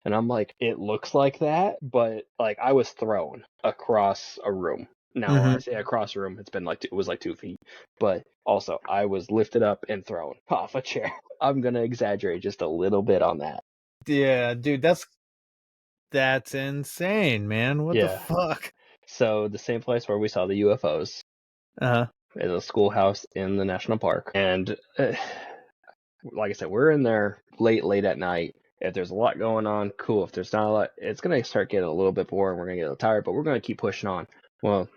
And I'm like, it looks like that, but like I was thrown across a room. Now, when I say across a room, it was like 2 feet. But also, I was lifted up and thrown off a chair. I'm gonna exaggerate just a little bit on that. Yeah, dude, that's insane, man. What the Yeah. fuck? So the same place where we saw the UFOs Uh-huh. is a schoolhouse in the national park, and like I said, we're in there late at night. If there's a lot going on, cool. If there's not a lot, it's gonna start getting a little bit boring. We're gonna get a little tired, but we're gonna keep pushing on. Well,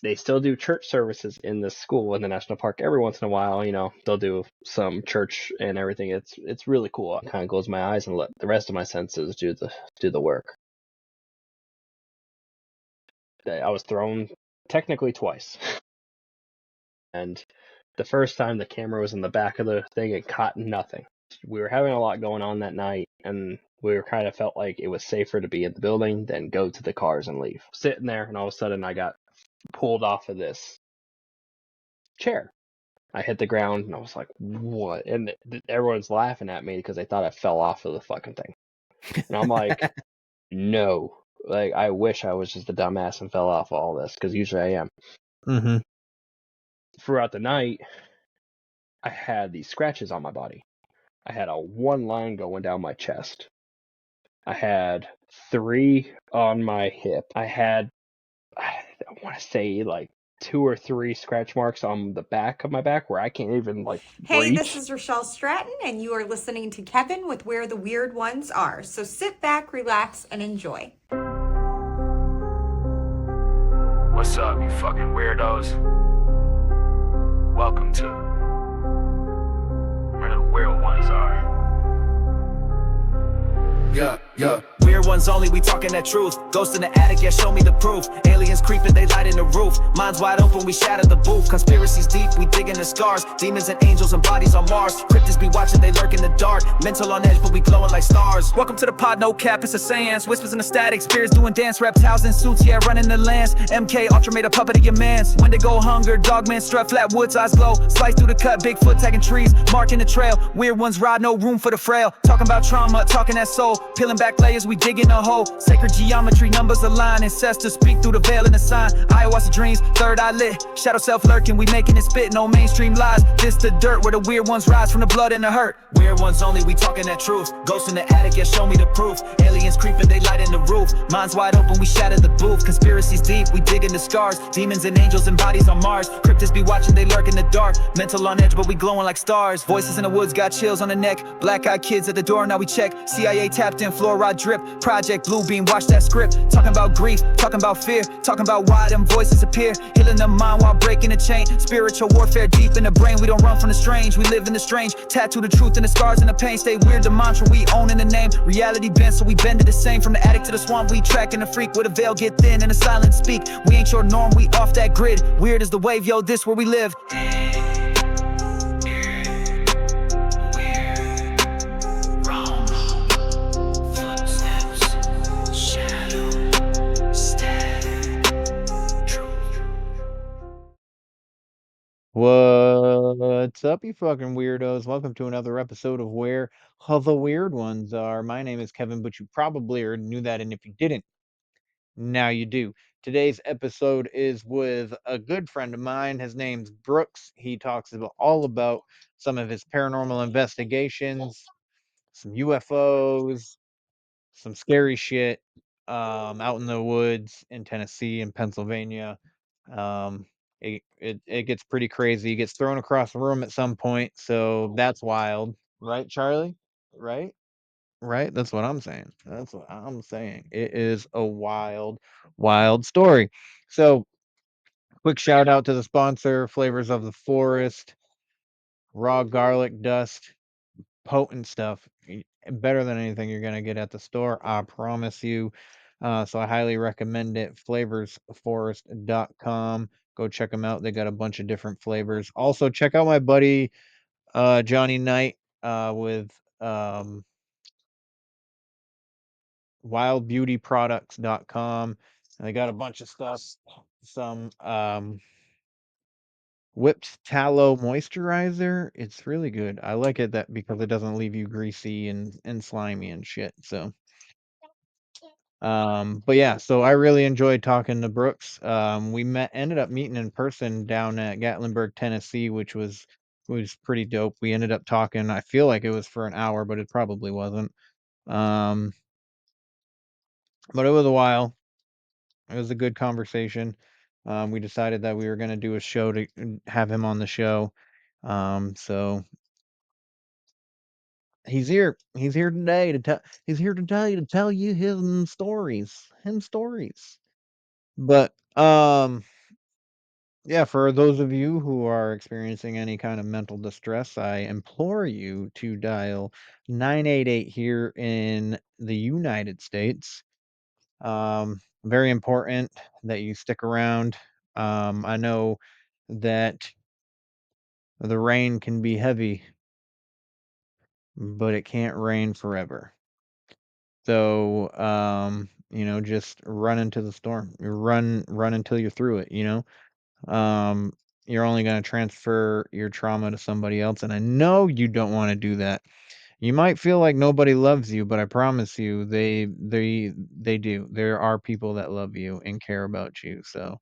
they still do church services in the school in the national park every once in a while. They'll do some church and everything. It's really cool. I kind of close my eyes and let the rest of my senses do the work. I was thrown technically twice, and the first time the camera was in the back of the thing, it caught nothing. We were having a lot going on that night, and we were kind of felt like it was safer to be in the building than go to the cars and leave. Sitting there, and all of a sudden I got pulled off of this chair. I hit the ground, and I was like, what? And everyone's laughing at me because they thought I fell off of the fucking thing. And I'm like, no. Like, I wish I was just a dumbass and fell off all this, because usually I am. Mm-hmm. Throughout the night, I had these scratches on my body. I had a one line going down my chest. I had 3 on my hip. I want to say like 2 or 3 scratch marks on the back of my back where I can't even like Hey, this reach. is Rochelle Stratton, and you are listening to Kevin with Where the Weird Ones Are. So sit back, relax, and enjoy. What's up, you fucking weirdos? Welcome to Where the Weird Ones Are. Yeah. Weird ones only, we talking that truth. Ghost in the attic, yeah, show me the proof. Aliens creeping, they light in the roof. Minds wide open, we shatter the booth. Conspiracies deep, we dig in the scars. Demons and angels and bodies on Mars. Cryptids be watching, they lurk in the dark. Mental on edge, but we glowing like stars. Welcome to the pod, no cap, it's a seance. Whispers in the static, spirits doing dance. Reptiles in suits, yeah, running the lands. MK Ultra made a puppet of your mans. When they go hunger, dogman strut, flat woods, eyes glow. Slice through the cut, Bigfoot tagging trees. Marking the trail, weird ones ride, no room for the frail. Talking about trauma, talking that soul. Peeling back layers, we digging a hole. Sacred geometry, numbers align. Ancestors speak through the veil in the sign. Ayahuasca dreams, third eye lit. Shadow self lurking, we making it spit. No mainstream lies. This the dirt where the weird ones rise from the blood and the hurt. Weird ones only, we talking that truth. Ghosts in the attic, yeah, show me the proof. Aliens creeping, they light in the roof. Minds wide open, we shatter the booth. Conspiracies deep, we dig in the scars. Demons and angels and bodies on Mars. Cryptids be watching, they lurk in the dark. Mental on edge, but we glowing like stars. Voices in the woods got chills on the neck. Black-eyed kids at the door, now we check. CIA tapped in, fluoride drip. Project Bluebeam, watch that script. Talking about grief, talking about fear. Talking about why them voices appear. Healing the mind while breaking the chain. Spiritual warfare deep in the brain. We don't run from the strange, we live in the strange. Tattoo the truth in the scars and the pain. Stay weird, the mantra we own in the name. Reality bent, so we bend to the same. From the attic to the swamp, we tracking the freak. Where the veil get thin and the silence speak. We ain't your norm, we off that grid. Weird as the wave, yo, this where we live. What's up, you fucking weirdos? Welcome to another episode of Where the Weird Ones Are. My name is Kevin, but you probably already knew that, and if you didn't, now you do. Today's episode is with a good friend of mine. His name's Brooks. He talks all about some of his paranormal investigations, some UFOs, some scary shit out in the woods in Tennessee and Pennsylvania. Um, it gets pretty crazy. He gets thrown across the room at some point, so that's wild, right, Charlie? Right? Right? That's what I'm saying. That's what I'm saying. It is a wild, wild story. So, quick shout out to the sponsor, Flavors of the Forest, raw garlic dust, potent stuff, better than anything you're gonna get at the store, I promise you. So I highly recommend it. Flavorsforest.com. Go check them out. They got a bunch of different flavors. Also, check out my buddy Johnny Knight with wildbeautyproducts.com. They got a bunch of stuff. Some whipped tallow moisturizer. It's really good. I like it that because it doesn't leave you greasy and slimy and shit. So But yeah, so I really enjoyed talking to Brooks. We ended up meeting in person down at Gatlinburg, Tennessee, which was pretty dope. We ended up talking. I feel like it was for an hour, but it probably wasn't. Um, but it was a while. It was a good conversation. We decided that we were going to do a show to have him on the show. So he's here. He's here today to tell. He's here today to tell you his stories. Him stories. But yeah, for those of you who are experiencing any kind of mental distress, I implore you to dial 988 here in the United States. Very important that you stick around. I know that the rain can be heavy, but it can't rain forever. So, just run into the storm. Run until you're through it, Um, you're only going to transfer your trauma to somebody else, and I know you don't want to do that. You might feel like nobody loves you, but I promise you they do. There are people that love you and care about you. So,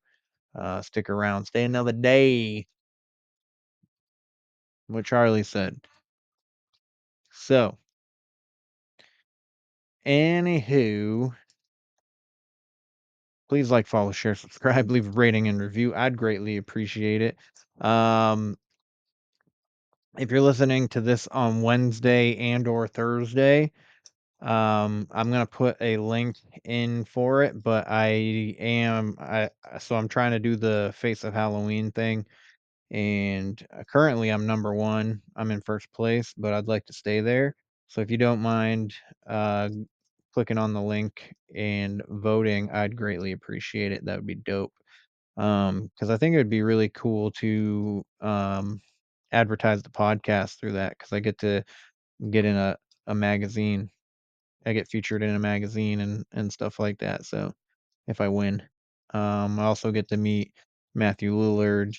stick around. Stay another day. What Charlie said. So, anywho, please like, follow, share, subscribe, leave a rating and review. I'd greatly appreciate it. If you're listening to this on Wednesday and or Thursday, I'm gonna put a link in for it, but so I'm trying to do the Face of Halloween thing, and currently I'm number one. I'm in first place, but I'd like to stay there. So if you don't mind uh, clicking on the link and voting, I'd greatly appreciate it. That would be dope. Because I think it would be really cool to advertise the podcast through that, because I get to get in a magazine. I get featured in a magazine and stuff like that. So if I win, I also get to meet Matthew Lillard,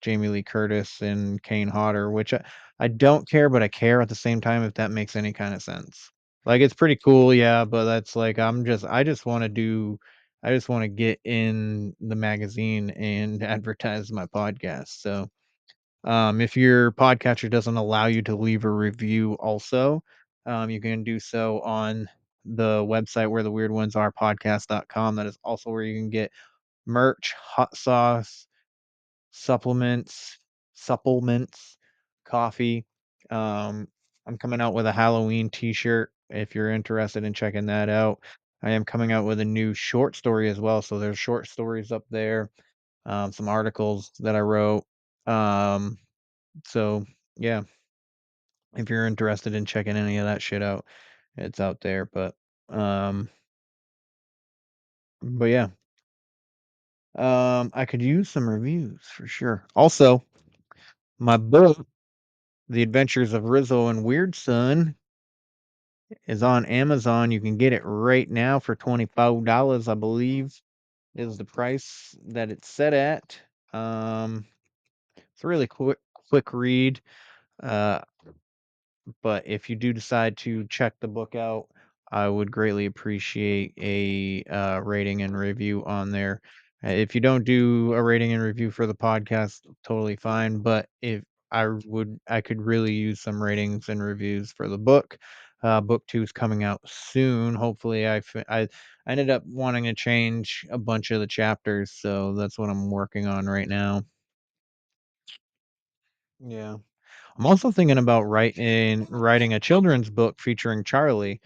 Jamie Lee Curtis, and Kane Hodder, which I don't care, but I care at the same time, if that makes any kind of sense. Like, it's pretty cool, yeah, but that's like, I just want to get in the magazine and advertise my podcast. So, if your podcatcher doesn't allow you to leave a review also, you can do so on the website where the weird ones are, podcast.com. That is also where you can get merch, hot sauce, supplements, supplements, coffee. I'm coming out with a Halloween t-shirt if you're interested in checking that out. I am coming out with a new short story as well. So there's short stories up there, some articles that I wrote. So yeah, if you're interested in checking any of that shit out, it's out there. Um, but yeah, I could use some reviews for sure. Also, my book, The Adventures of Rizzo and Weird Son, is on Amazon. You can get it right now for $25, I believe, is the price that it's set at. It's a really quick read. Uh, But if you do decide to check the book out, I would greatly appreciate a rating and review on there. If you don't do a rating and review for the podcast, totally fine. But if I could really use some ratings and reviews for the book. Book 2 is coming out soon. Hopefully, I ended up wanting to change a bunch of the chapters, so that's what I'm working on right now. Yeah. I'm also thinking about writing a children's book featuring Charlie.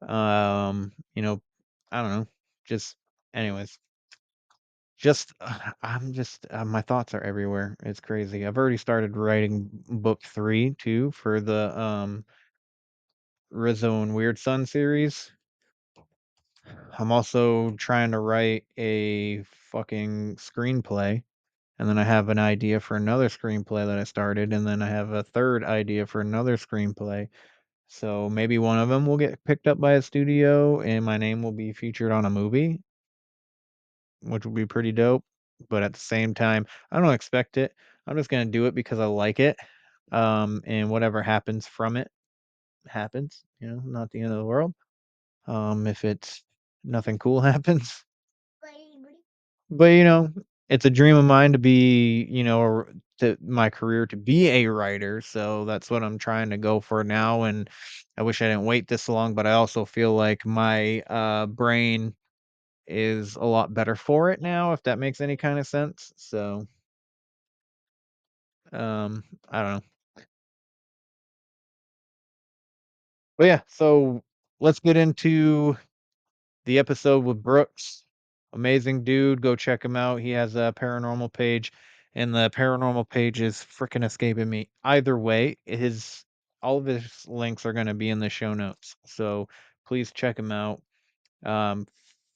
Um, you know, I don't know. Just anyways, just I'm just my thoughts are everywhere. It's crazy. I've already started writing book 3 too for the Rizzo and Weird Son series. I'm also trying to write a fucking screenplay. And then I have an idea for another screenplay that I started, and then I have a third idea for another screenplay. So maybe one of them will get picked up by a studio and my name will be featured on a movie, which would be pretty dope. But at the same time, I don't expect it. I'm just gonna do it because I like it. And whatever happens from it happens, not the end of the world. If it's nothing cool happens. But it's a dream of mine to be, my career to be a writer. So that's what I'm trying to go for now. And I wish I didn't wait this long, but I also feel like my brain is a lot better for it now, if that makes any kind of sense. So, I don't know. But yeah, so let's get into the episode with Brooks. Amazing dude. Go check him out. He has a paranormal page, and the paranormal page is freaking escaping me. Either way, all of his links are going to be in the show notes. So please check him out. Um,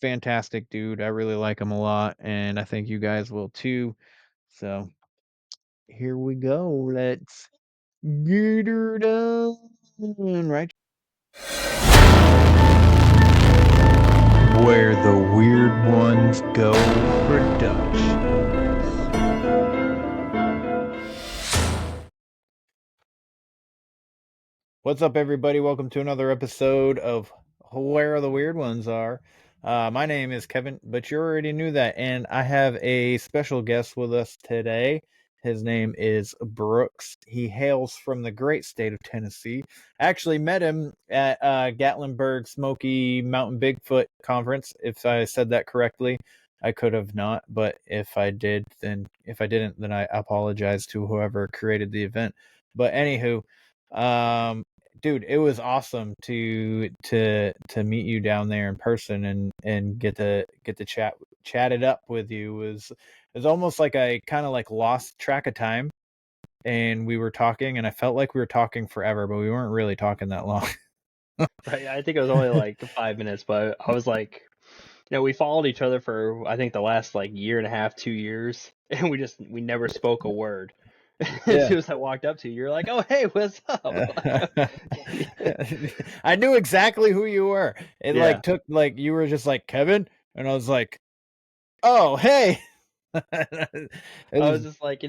Fantastic dude. I really like him a lot, and I think you guys will too. So here we go. Let's get her done. Right. Where the weird ones go production. What's up, everybody? Welcome to another episode of Where the Weird Ones Are. My name is Kevin, but you already knew that, and I have a special guest with us today. His name is Brooks. He hails from the great state of Tennessee. I actually met him at Gatlinburg Smoky Mountain Bigfoot Conference, if I said that correctly. I could have not, but if I didn't, then I apologize to whoever created the event. But anywho, dude, it was awesome to meet you down there in person and get to chat it up with you. It was almost like I kind of like lost track of time, and we were talking, and I felt like we were talking forever, but we weren't really talking that long. Right, I think it was only like 5 minutes, but I was like, we followed each other for I think the last like year and a half, 2 years, and we never spoke a word. As Yeah. soon as I walked up to you, you're like, "Oh, hey, what's up?" I knew exactly who you were. It Yeah. like took like you were just like Kevin, and I was like, "Oh, hey." I was just like,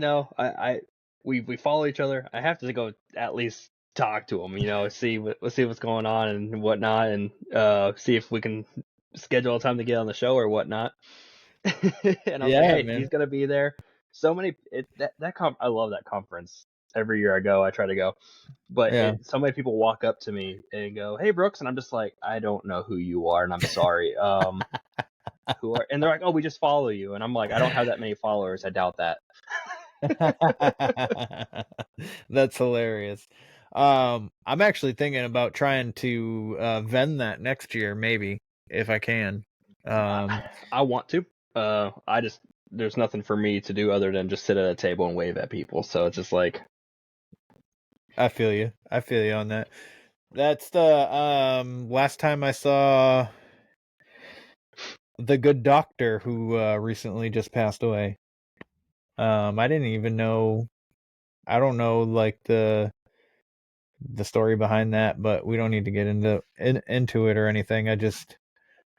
we follow each other. I have to go at least talk to him, see what's going on and whatnot, and see if we can schedule a time to get on the show or whatnot. And I was like, Yeah, hey, man. he's gonna be there. So many I love that conference. Every year I go, I try to go, but Yeah. so many people walk up to me and go, "Hey, Brooks," and I'm just like, I don't know who you are, and I'm sorry. Who are? And they're like, "Oh, we just follow you," and I'm like, I don't have that many followers. I doubt that. That's hilarious. I'm actually thinking about trying to vend that next year, maybe, if I can. I want to. I just there's nothing for me to do other than just sit at a table and wave at people. So it's just like, I feel you. I feel you on that. That's the last time I saw the good doctor who recently just passed away. I didn't even know. I don't know like the story behind that, but we don't need to get into it or anything.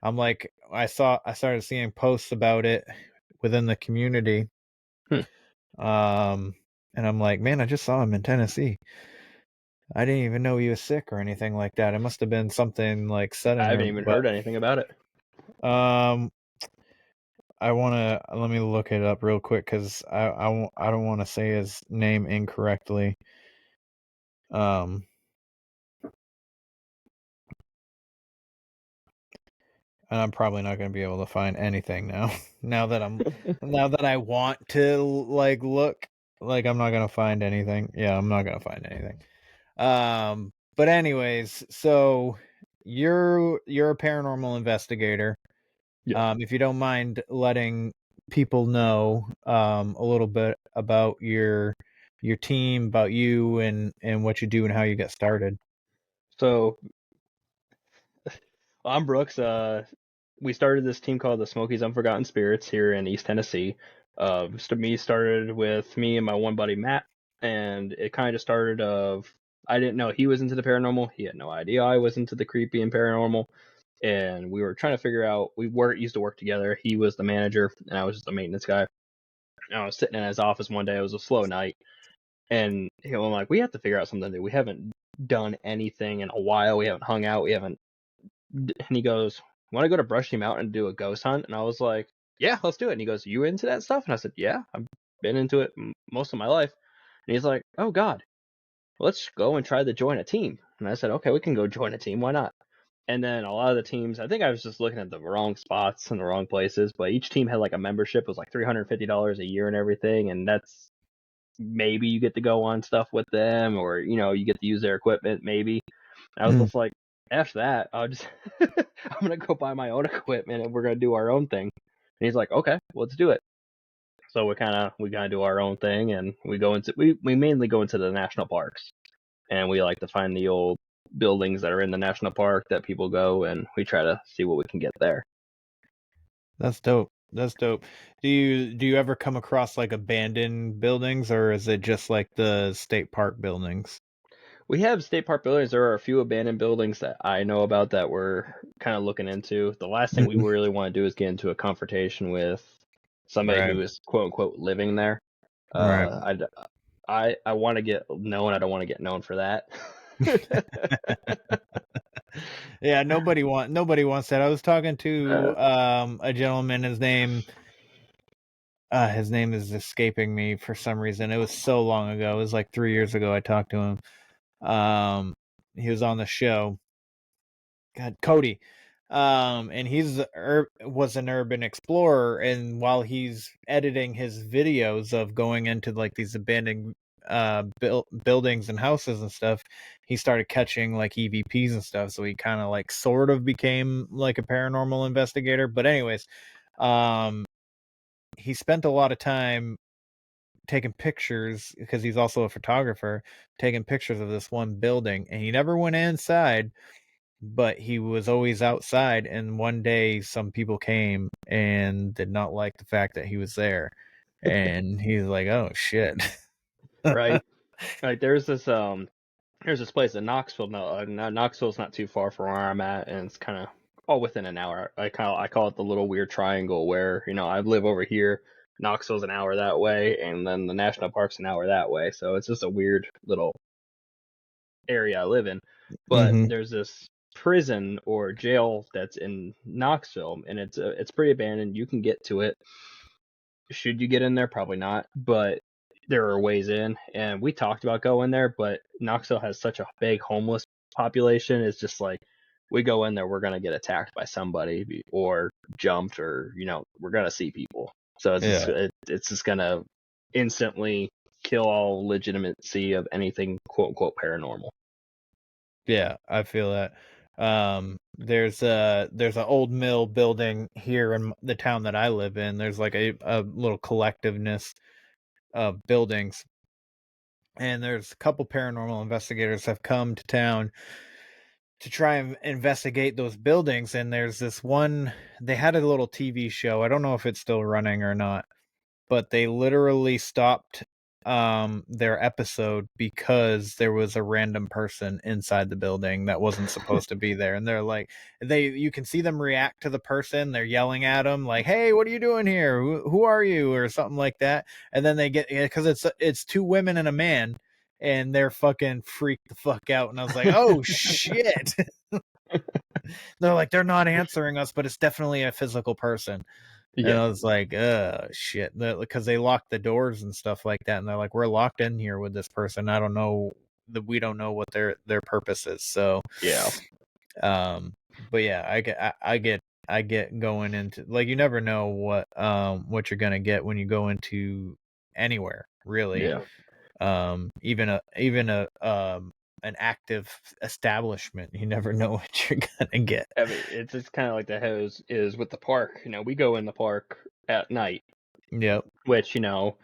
I'm like, I started seeing posts about it within the community. And I'm like, man, I just saw him in Tennessee. I didn't even know he was sick or anything like that. It must have been something like I sudden haven't even heard anything about it. Let me look it up real quick because I don't want to say his name incorrectly. And I'm probably not going to be able to find anything now. now that I want to like look, like I'm not going to find anything. Yeah, I'm not going to find anything. But anyways, so you're a paranormal investigator. Yeah. If you don't mind letting people know a little bit about your team, about you and what you do and how you get started. So I'm Brooks. We started this team called the Smokies Unforgotten Spirits here in East Tennessee. Started with me and my one buddy Matt, and it kind of just started of I didn't know he was into the paranormal. He had no idea I was into the creepy and paranormal, and we were trying to figure out. Used to work together. He was the manager, and I was just the maintenance guy. And I was sitting in his office one day. It was a slow night, and I'm like, we have to figure out something to do. We haven't done anything in a while. We haven't hung out. And he goes, want to go to Brushy Mountain and do a ghost hunt? And I was like, yeah, let's do it. And he goes, you into that stuff? And I said, yeah, I've been into it most of my life. And he's like, oh God, let's go and try to join a team. And I said, okay, we can go join a team. Why not? And then a lot of the teams, I think I was just looking at the wrong spots and the wrong places, but each team had like a membership. It was like $350 a year and everything. And that's maybe you get to go on stuff with them, or, you know, you get to use their equipment maybe. And I was just like, after that, I'll just, I'm going to go buy my own equipment and we're going to do our own thing. And he's like, okay, let's do it. So we kind of do our own thing, and we mainly go into the national parks, and we like to find the old buildings that are in the national park that people go, and we try to see what we can get there. That's dope. That's dope. Do you ever come across like abandoned buildings, or is it just like the state park buildings? We have state park buildings. There are a few abandoned buildings that I know about that we're kind of looking into. The last thing we really want to do is get into a confrontation with somebody Right. who is quote unquote living there. Right. I want to get known. I don't want to get known for that. Yeah, nobody wants that. I was talking to a gentleman. His name is escaping me for some reason. It was so long ago. It was like 3 years ago I talked to him. He was on the show. God, Cody. And was an urban explorer, and while he's editing his videos of going into like these abandoned buildings and houses and stuff, he started catching like EVPs and stuff, so he kind of like sort of became like a paranormal investigator. But anyways, he spent a lot of time taking pictures, because he's also a photographer, taking pictures of this one building, and he never went inside, but he was always outside. And one day some people came and did not like the fact that he was there, and he's like, oh shit. Right. Like there's this place in Knoxville. No, Knoxville's not too far from where I'm at, and it's kind of all within an hour. I call it the little weird triangle, where, you know, I live over here, Knoxville's an hour that way, and then the national park's an hour that way. So it's just a weird little area I live in. But there's this prison or jail that's in Knoxville, and it's pretty abandoned. You can get to it. Should you get in there? Probably not, but there are ways in, and we talked about going there, but Knoxville has such a big homeless population. It's just like, we go in there, we're gonna get attacked by somebody or jumped, or, you know, we're gonna see people. So it's just gonna instantly kill all legitimacy of anything quote unquote paranormal. Yeah, I feel that. There's an old mill building here in the town that I live in. There's like a little collectiveness of buildings, and there's a couple paranormal investigators have come to town to try and investigate those buildings. And there's this one, they had a little TV show. I don't know if it's still running or not, but they literally stopped their episode because there was a random person inside the building that wasn't supposed to be there. And they're like, you can see them react to the person. They're yelling at them like, hey, what are you doing here? Who are you? Or something like that. And then they get, because it's two women and a man, and they're fucking freaked the fuck out. And I was like, oh shit. They're like, they're not answering us, but it's definitely a physical person. And I was like, shit, because they locked the doors and stuff like that, and they're like, we're locked in here with this person. I don't know that we don't know what their purpose is. So yeah, but yeah, I get going into, like, you never know what you're gonna get when you go into anywhere, really. Yeah. Even an active establishment, you never know what you're gonna get. I mean, it's just kind of like the hose is with the park. You know, we go in the park at night. Yep. Which, you know,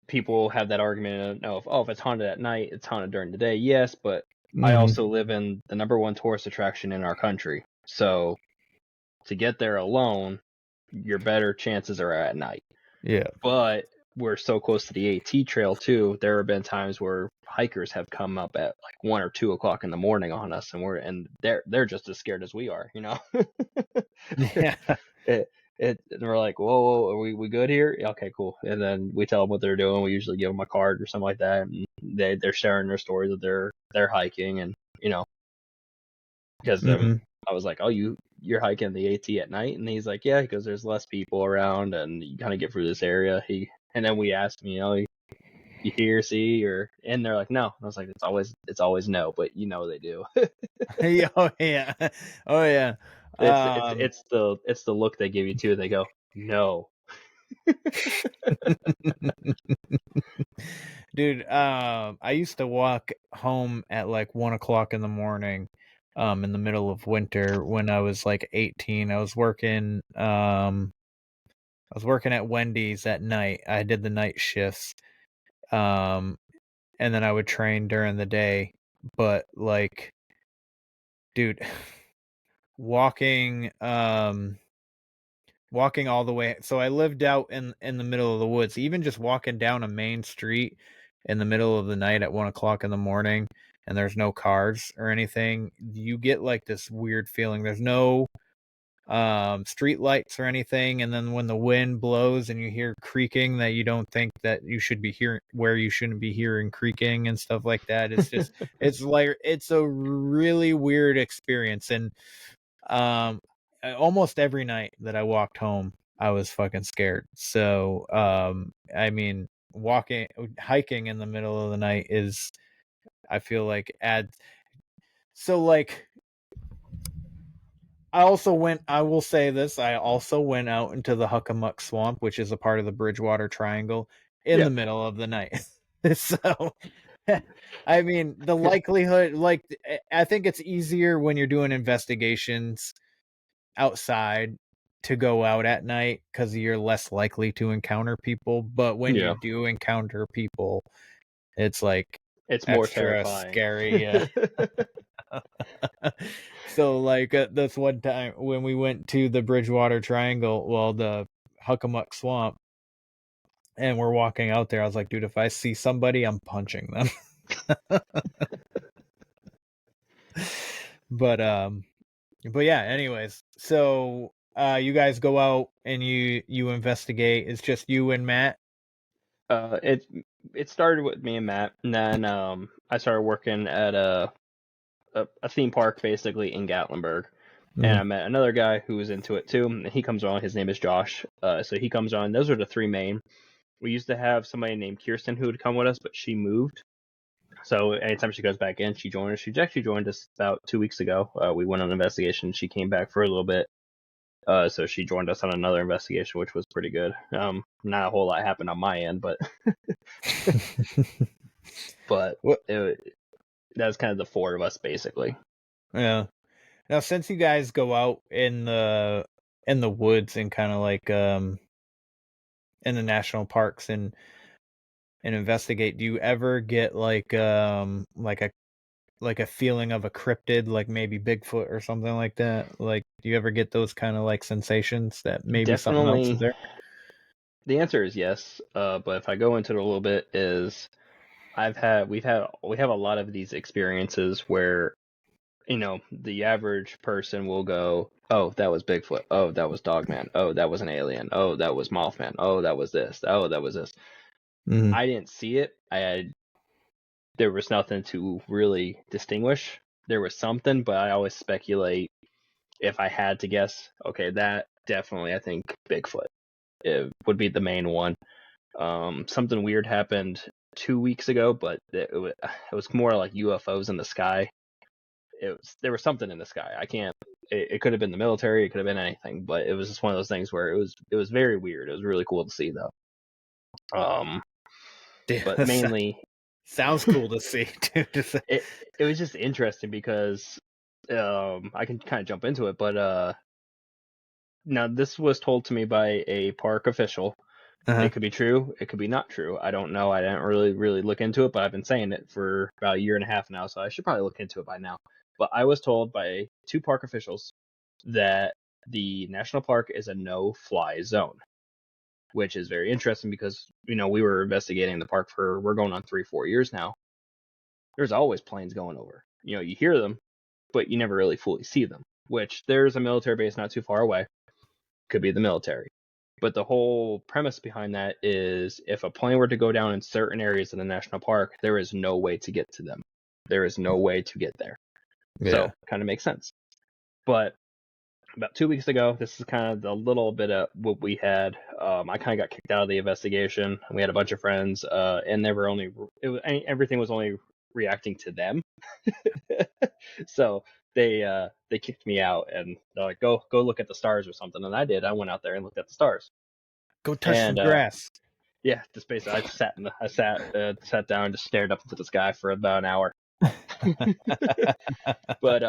people have that argument of, if it's haunted at night, it's haunted during the day. Yes, but I also live in the #1 tourist attraction in our country. So to get there alone, your better chances are at night. Yeah. But we're so close to the AT trail too. There have been times where hikers have come up at like 1 or 2 o'clock in the morning on us, and they're just as scared as we are, you know. Yeah. And we're like, whoa, are we good here? Okay, cool. And then we tell them what they're doing. We usually give them a card or something like that, and they're sharing their stories that they're hiking, and, you know, because I was like, oh, you're hiking the AT at night? And he's like, yeah, because there's less people around and you kind of get through this area. And then we asked him, you hear, see, and they're like, no. And I was like, it's always no, but they do. Oh yeah, oh yeah. It's the look they give you too. They go, no. Dude, I used to walk home at like 1 o'clock in the morning, in the middle of winter when I was like 18. I was working at Wendy's at night. I did the night shifts. And then I would train during the day. But like, dude, walking walking all the way. So I lived out in the middle of the woods. Even just walking down a main street in the middle of the night at 1 o'clock in the morning, and there's no cars or anything, you get like this weird feeling. There's no street lights or anything, and then when the wind blows and you hear creaking that you don't think that you should be hearing, where you shouldn't be hearing creaking and stuff like that, it's just it's a really weird experience. And almost every night that I walked home, I was fucking scared. So I mean, hiking in the middle of the night is, I feel like, so like, I will say this, I also went out into the Huckamuck Swamp, which is a part of the Bridgewater Triangle, in the middle of the night. So, I mean, the likelihood, like, I think it's easier when you're doing investigations outside to go out at night because you're less likely to encounter people. But when you do encounter people, it's like it's more extra terrifying. Scary. So like this one time when we went to the Bridgewater Triangle, well, the Huckamuck Swamp, and we're walking out there, I was like, dude, if I see somebody, I'm punching them. But yeah, anyways, so you guys go out and you investigate. It's just you and Matt? It started with me and Matt, and then I started working at a theme park basically in Gatlinburg, and I met another guy who was into it too. And he comes on. His name is Josh. So he comes on. Those are the three main. We used to have somebody named Kirsten who would come with us, but she moved. So anytime she goes back in, she joins us. She actually joined us about 2 weeks ago. We went on an investigation. She came back for a little bit. So she joined us on another investigation, which was pretty good. Not a whole lot happened on my end, but that's kind of the four of us basically. Yeah. Now, since you guys go out in the woods and kind of like in the national parks and investigate, do you ever get like a feeling of a cryptid, like maybe Bigfoot or something like that? Like, do you ever get those kind of like sensations that maybe something else is there? The answer is yes. But if I go into it a little bit, is we have a lot of these experiences where, the average person will go, oh, that was Bigfoot. Oh, that was Dogman. Oh, that was an alien. Oh, that was Mothman. Oh, that was this. Oh, that was this. Mm-hmm. I didn't see it. There was nothing to really distinguish. There was something, but I always speculate. If I had to guess, okay, that definitely, I think Bigfoot it would be the main one. Something weird happened 2 weeks ago, but it was more like UFOs in the sky. There was something in the sky. It could have been the military, it could have been anything, but it was just one of those things where it was very weird. It was really cool to see though. But mainly sounds cool to see, dude. It was just interesting because I can kind of jump into it, but now this was told to me by a park official. Uh-huh. It could be true, it could be not true. I don't know. I didn't really look into it, but I've been saying it for about a year and a half now, so I should probably look into it by now. But I was told by two park officials that the national park is a no-fly zone, which is very interesting because, we were investigating the park we're going on 3-4 years now. There's always planes going over. You hear them, but you never really fully see them, which there's a military base not too far away. Could be the military. But the whole premise behind that is if a plane were to go down in certain areas of the national park, there is no way to get to them. There is no way to get there. Yeah. So kind of makes sense. But about 2 weeks ago, this is kind of the little bit of what we had. I kind of got kicked out of the investigation. We had a bunch of friends, and they were everything was only reacting to them. So they kicked me out, and they're like, go look at the stars or something. And I did. I went out there and looked at the stars. Go touch some And grass. yeah, just basically, I sat down and just stared up into the sky for about an hour. But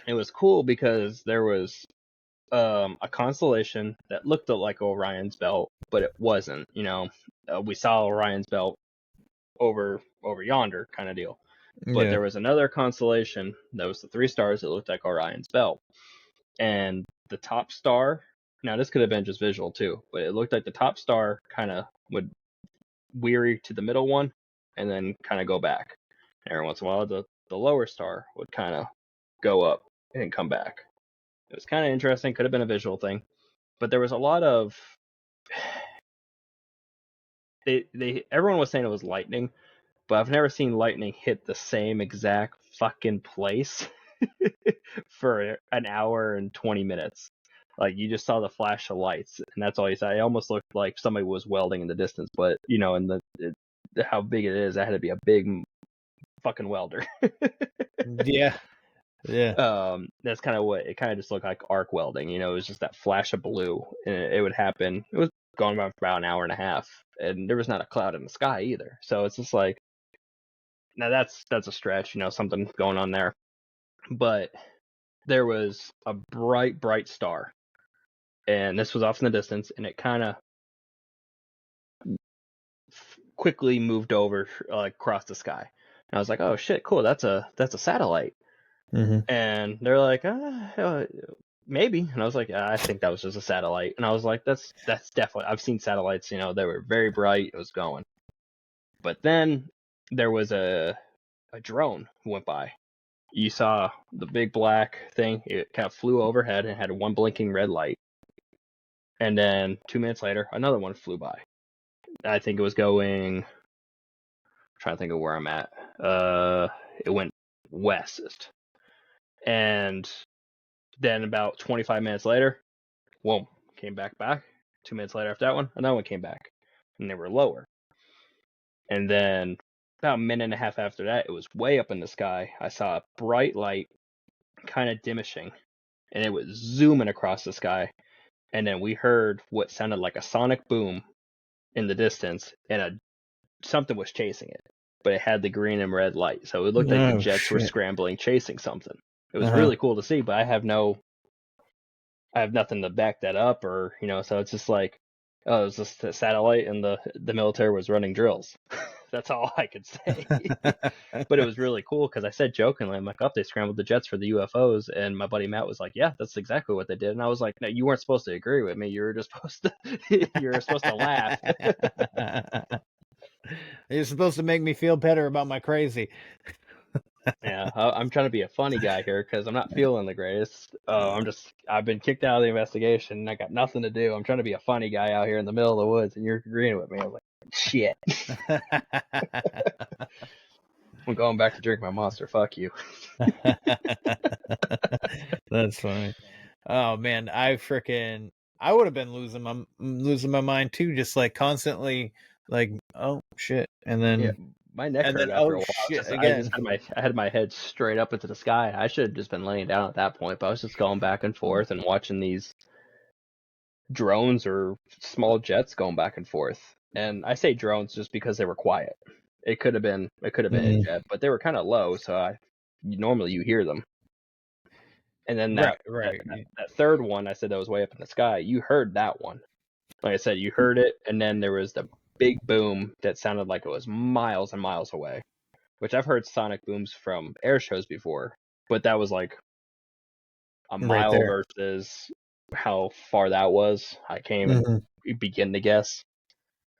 it was cool because there was a constellation that looked like Orion's belt, but it wasn't. We saw Orion's belt over yonder kind of deal. But there was another constellation that was the 3 stars that looked like Orion's belt. And the top star, now this could have been just visual too, but it looked like the top star kind of would weary to the middle one and then kind of go back. Every once in a while, the lower star would kind of go up and come back. It was kind of interesting. Could have been a visual thing. But there was a lot of... Everyone was saying it was lightning, but I've never seen lightning hit the same exact fucking place for an hour and 20 minutes. Like, you just saw the flash of lights, and that's all you saw. It almost looked like somebody was welding in the distance, but, in how big it is, that had to be a big fucking welder. Yeah. That's kind of what it kind of just looked like, arc welding. It was just that flash of blue, and it would happen. It was going about an hour and a half, and there was not a cloud in the sky either. So it's just like, now that's a stretch, something going on there. But there was a bright star, and this was off in the distance, and it kind of quickly moved over, across the sky. And I was like, oh shit, cool, that's a satellite. Mm-hmm. And they're like, maybe. And I was like, I think that was just a satellite. And I was like, that's definitely, I've seen satellites, they were very bright, it was going. But then there was a drone went by. You saw the big black thing, it kind of flew overhead and had one blinking red light. And then 2 minutes later, another one flew by. I think it was going, I'm trying to think of where I'm at. It went west. And then about 25 minutes later, whoa, came back. 2 minutes later after that one, another one came back. And they were lower. And then about a minute and a half after that, it was way up in the sky. I saw a bright light kind of diminishing, and it was zooming across the sky. And then we heard what sounded like a sonic boom in the distance, and something was chasing it. But it had the green and red light, so it looked like the jets were scrambling, chasing something. It was really cool to see, but I have nothing to back that up, or so it's just like, oh, it was just a satellite, and the military was running drills. That's all I could say. But it was really cool because I said jokingly, I'm like, oh, they scrambled the jets for the UFOs, and my buddy Matt was like, yeah, that's exactly what they did. And I was like, no, you weren't supposed to agree with me. You were just supposed to laugh. You're supposed to make me feel better about my crazy. Yeah, I'm trying to be a funny guy here because I'm not feeling the greatest. I've been kicked out of the investigation and I got nothing to do. I'm trying to be a funny guy out here in the middle of the woods, and you're agreeing with me. I'm like, shit. I'm going back to drink my Monster. Fuck you. That's funny. Oh man, I would have been losing my mind too, just like constantly like, oh shit, and then yeah, my neck hurt after a while. Shit, I had my head straight up into the sky. I should have just been laying down at that point, but I was just going back and forth and watching these drones or small jets going back and forth. And I say drones just because they were quiet. It could have been a jet, but they were kind of low, so normally you hear them. And then that third one, I said that was way up in the sky. You heard that one. Like I said, you heard it, and then there was the big boom that sounded like it was miles and miles away. Which I've heard sonic booms from air shows before, but that was like a mile versus how far that was. I can't even begin to guess.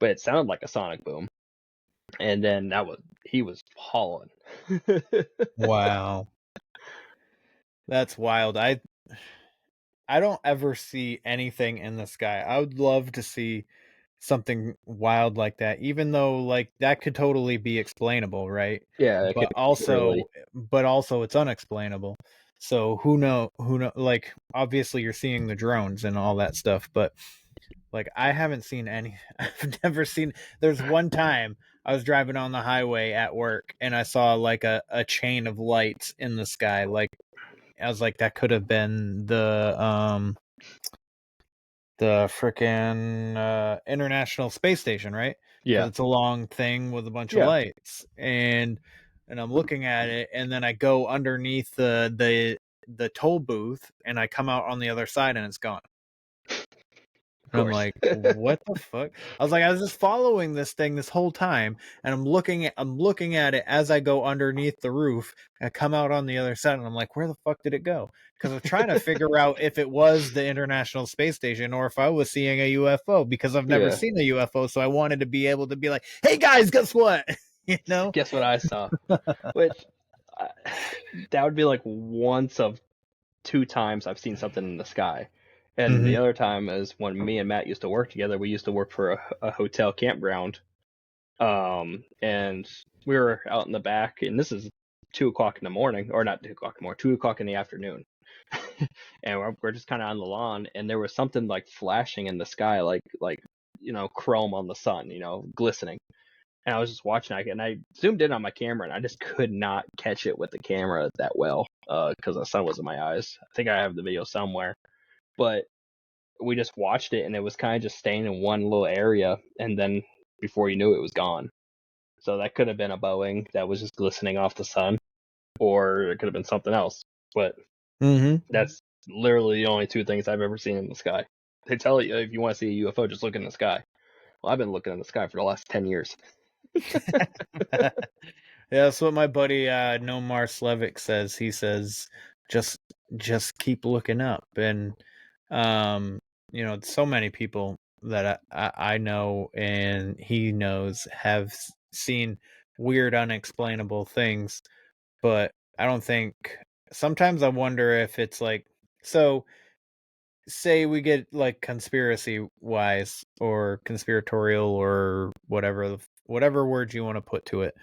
But it sounded like a sonic boom. And then he was hauling. Wow. That's wild. I don't ever see anything in the sky. I would love to see something wild like that, even though like that could totally be explainable, right? Yeah, but also it's unexplainable. So who know, like, obviously you're seeing the drones and all that stuff, but like, I haven't seen any. I've never seen. There's one time I was driving on the highway at work and I saw like a chain of lights in the sky. Like, I was like, that could have been the frickin' International Space Station, right? Because Yeah, it's a long thing with a bunch of yeah, lights, and I'm looking at it, and then I go underneath the toll booth, and I come out on the other side, and it's gone. of And I'm course. like, what the fuck? I was like, I was just following this thing this whole time, and I'm looking at it as I go underneath the roof. I come out on the other side, and I'm like, where the fuck did it go? Because I'm trying to figure out if it was the International Space Station or if I was seeing a UFO, because I've never Yeah. seen a UFO, so I wanted to be able to be like, hey guys, guess what? You know? Guess what I saw? Which I, that would be like once of 2 times I've seen something in the sky. And the Mm-hmm. other time is when me and Matt used to work together. We used to work for a hotel campground. And we were out in the back, and this is 2 o'clock in the morning, or not 2 o'clock in the morning, 2 o'clock in the afternoon. And we're just kind of on the lawn, and there was something like flashing in the sky, like chrome on the sun, glistening. And I was just watching it, and I zoomed in on my camera, and I just could not catch it with the camera that well, because the sun was in my eyes. I think I have the video somewhere, but we just watched it, and it was kind of just staying in one little area, and then before you knew it was gone. So that could have been a Boeing that was just glistening off the sun, or it could have been something else. But Mm-hmm. that's literally the only 2 things I've ever seen in the sky. They tell you if you want to see a UFO, just look in the sky. Well, I've been looking in the sky for the last 10 years. Yeah, that's what my buddy Nomar Slevik says. He says just just keep looking up, and so many people that I know and he knows have seen weird, unexplainable things, but I don't think. Sometimes I wonder if it's like, so. Say we get like conspiracy wise or conspiratorial or whatever word you want to put to it.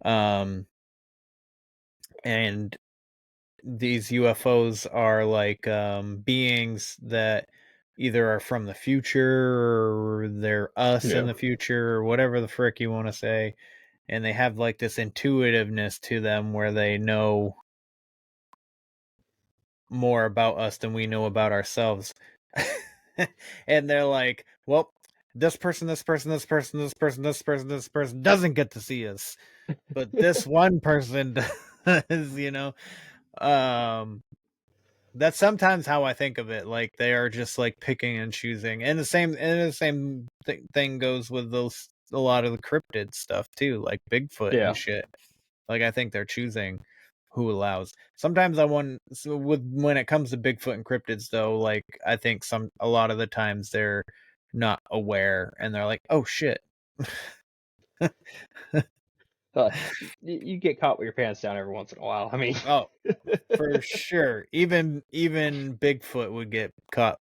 Um, and these UFOs are like beings that either are from the future or they're us in Yeah. the future or whatever the frick you want to say. And they have like this intuitiveness to them where they know more about us than we know about ourselves. And they're like, well, this person, this person, this person, this person, this person, this person doesn't get to see us, but this one person does, that's sometimes how I think of it. Like, they are just like picking and choosing, and the same thing goes with a lot of the cryptid stuff too, like Bigfoot Yeah. and shit. Like, I think they're choosing who allows. Sometimes I want, so when it comes to Bigfoot and cryptids though, like, I think a lot of the times they're not aware and they're like, oh shit. You get caught with your pants down every once in a while. I mean, Oh, for sure. Even Bigfoot would get caught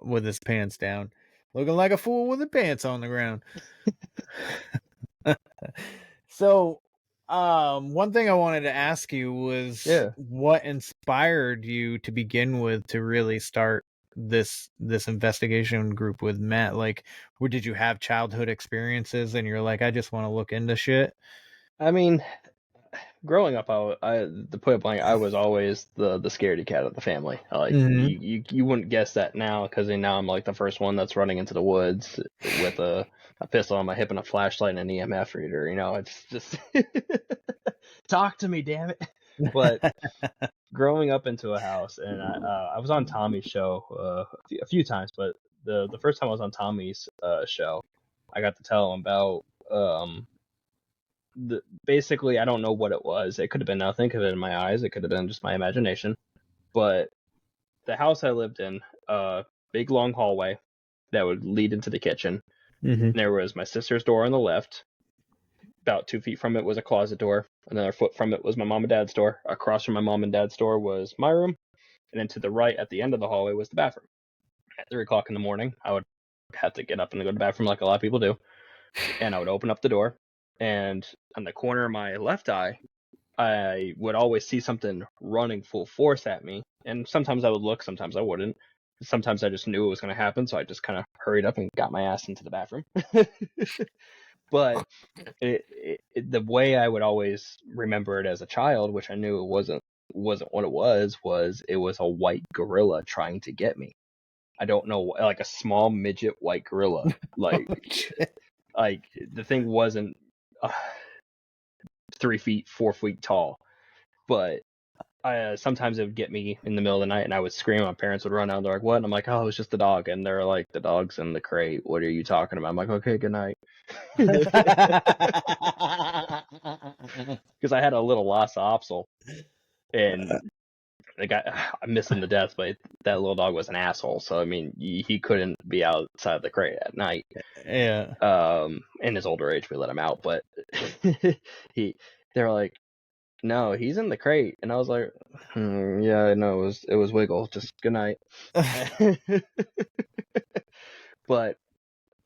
with his pants down, looking like a fool with his pants on the ground. So, one thing I wanted to ask you was yeah. what inspired you to begin with to really start this investigation group with Matt? Like, did you have childhood experiences and you're like, I just want to look into shit? I mean, growing up, to put it blank, I was always the scaredy cat of the family. Like Mm-hmm. you wouldn't guess that now, because now I'm like the first one that's running into the woods with a pistol on my hip and a flashlight and an EMF reader. It's just talk to me, damn it. But growing up into a house, and I was on Tommy's show a few times, but the first time I was on Tommy's show, I got to tell him about basically, I don't know what it was. It could have been nothing, could have been my eyes, it could have been just my imagination. But the house I lived in, big long hallway that would lead into the kitchen. Mm-hmm. There was my sister's door on the left. About 2 feet from it was a closet door. Another foot from it was my mom and dad's door. Across from my mom and dad's door was my room. And then to the right at the end of the hallway was the bathroom. At 3 o'clock in the morning, I would have to get up and go to the bathroom like a lot of people do. And I would open up the door. And on the corner of my left eye I would always see something running full force at me, and sometimes I would look, sometimes I wouldn't. Sometimes I just knew it was going to happen, so I just kind of hurried up and got my ass into the bathroom. But the way I would always remember it as a child, which I knew it wasn't what it was a white gorilla trying to get me. I don't know, like a small midget white gorilla. Like, like the thing wasn't 3 feet, 4 feet tall, but sometimes it would get me in the middle of the night and I would scream. My parents would run out. They're like, "What?" And I'm like, "Oh, it's just the dog." And they're like, "The dog's in the crate. What are you talking about?" I'm like, "Okay, good night." Because I had a little Lhasa Apso, and the guy, I miss him to death, but that little dog was an asshole. So I mean, he couldn't be outside the crate at night. Yeah. In his older age, we let him out, but they're like, "No, he's in the crate," and I was like, "Yeah, no, it was Wiggle. Just good night." But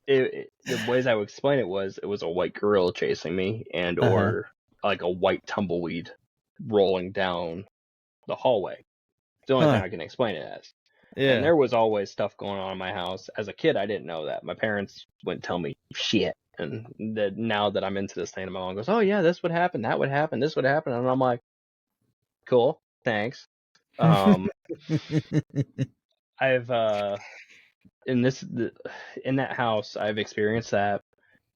the ways I would explain it was a white gorilla chasing me, and or like a white tumbleweed rolling down the hallway. It's the only thing I can explain it as. Yeah. And there was always stuff going on in my house. As a kid, I didn't know that. My parents wouldn't tell me shit. And that now that I'm into this thing, my mom goes, "Oh yeah, this would happen, that would happen, this would happen," and I'm like, "Cool, thanks." I've in that house, I've experienced that.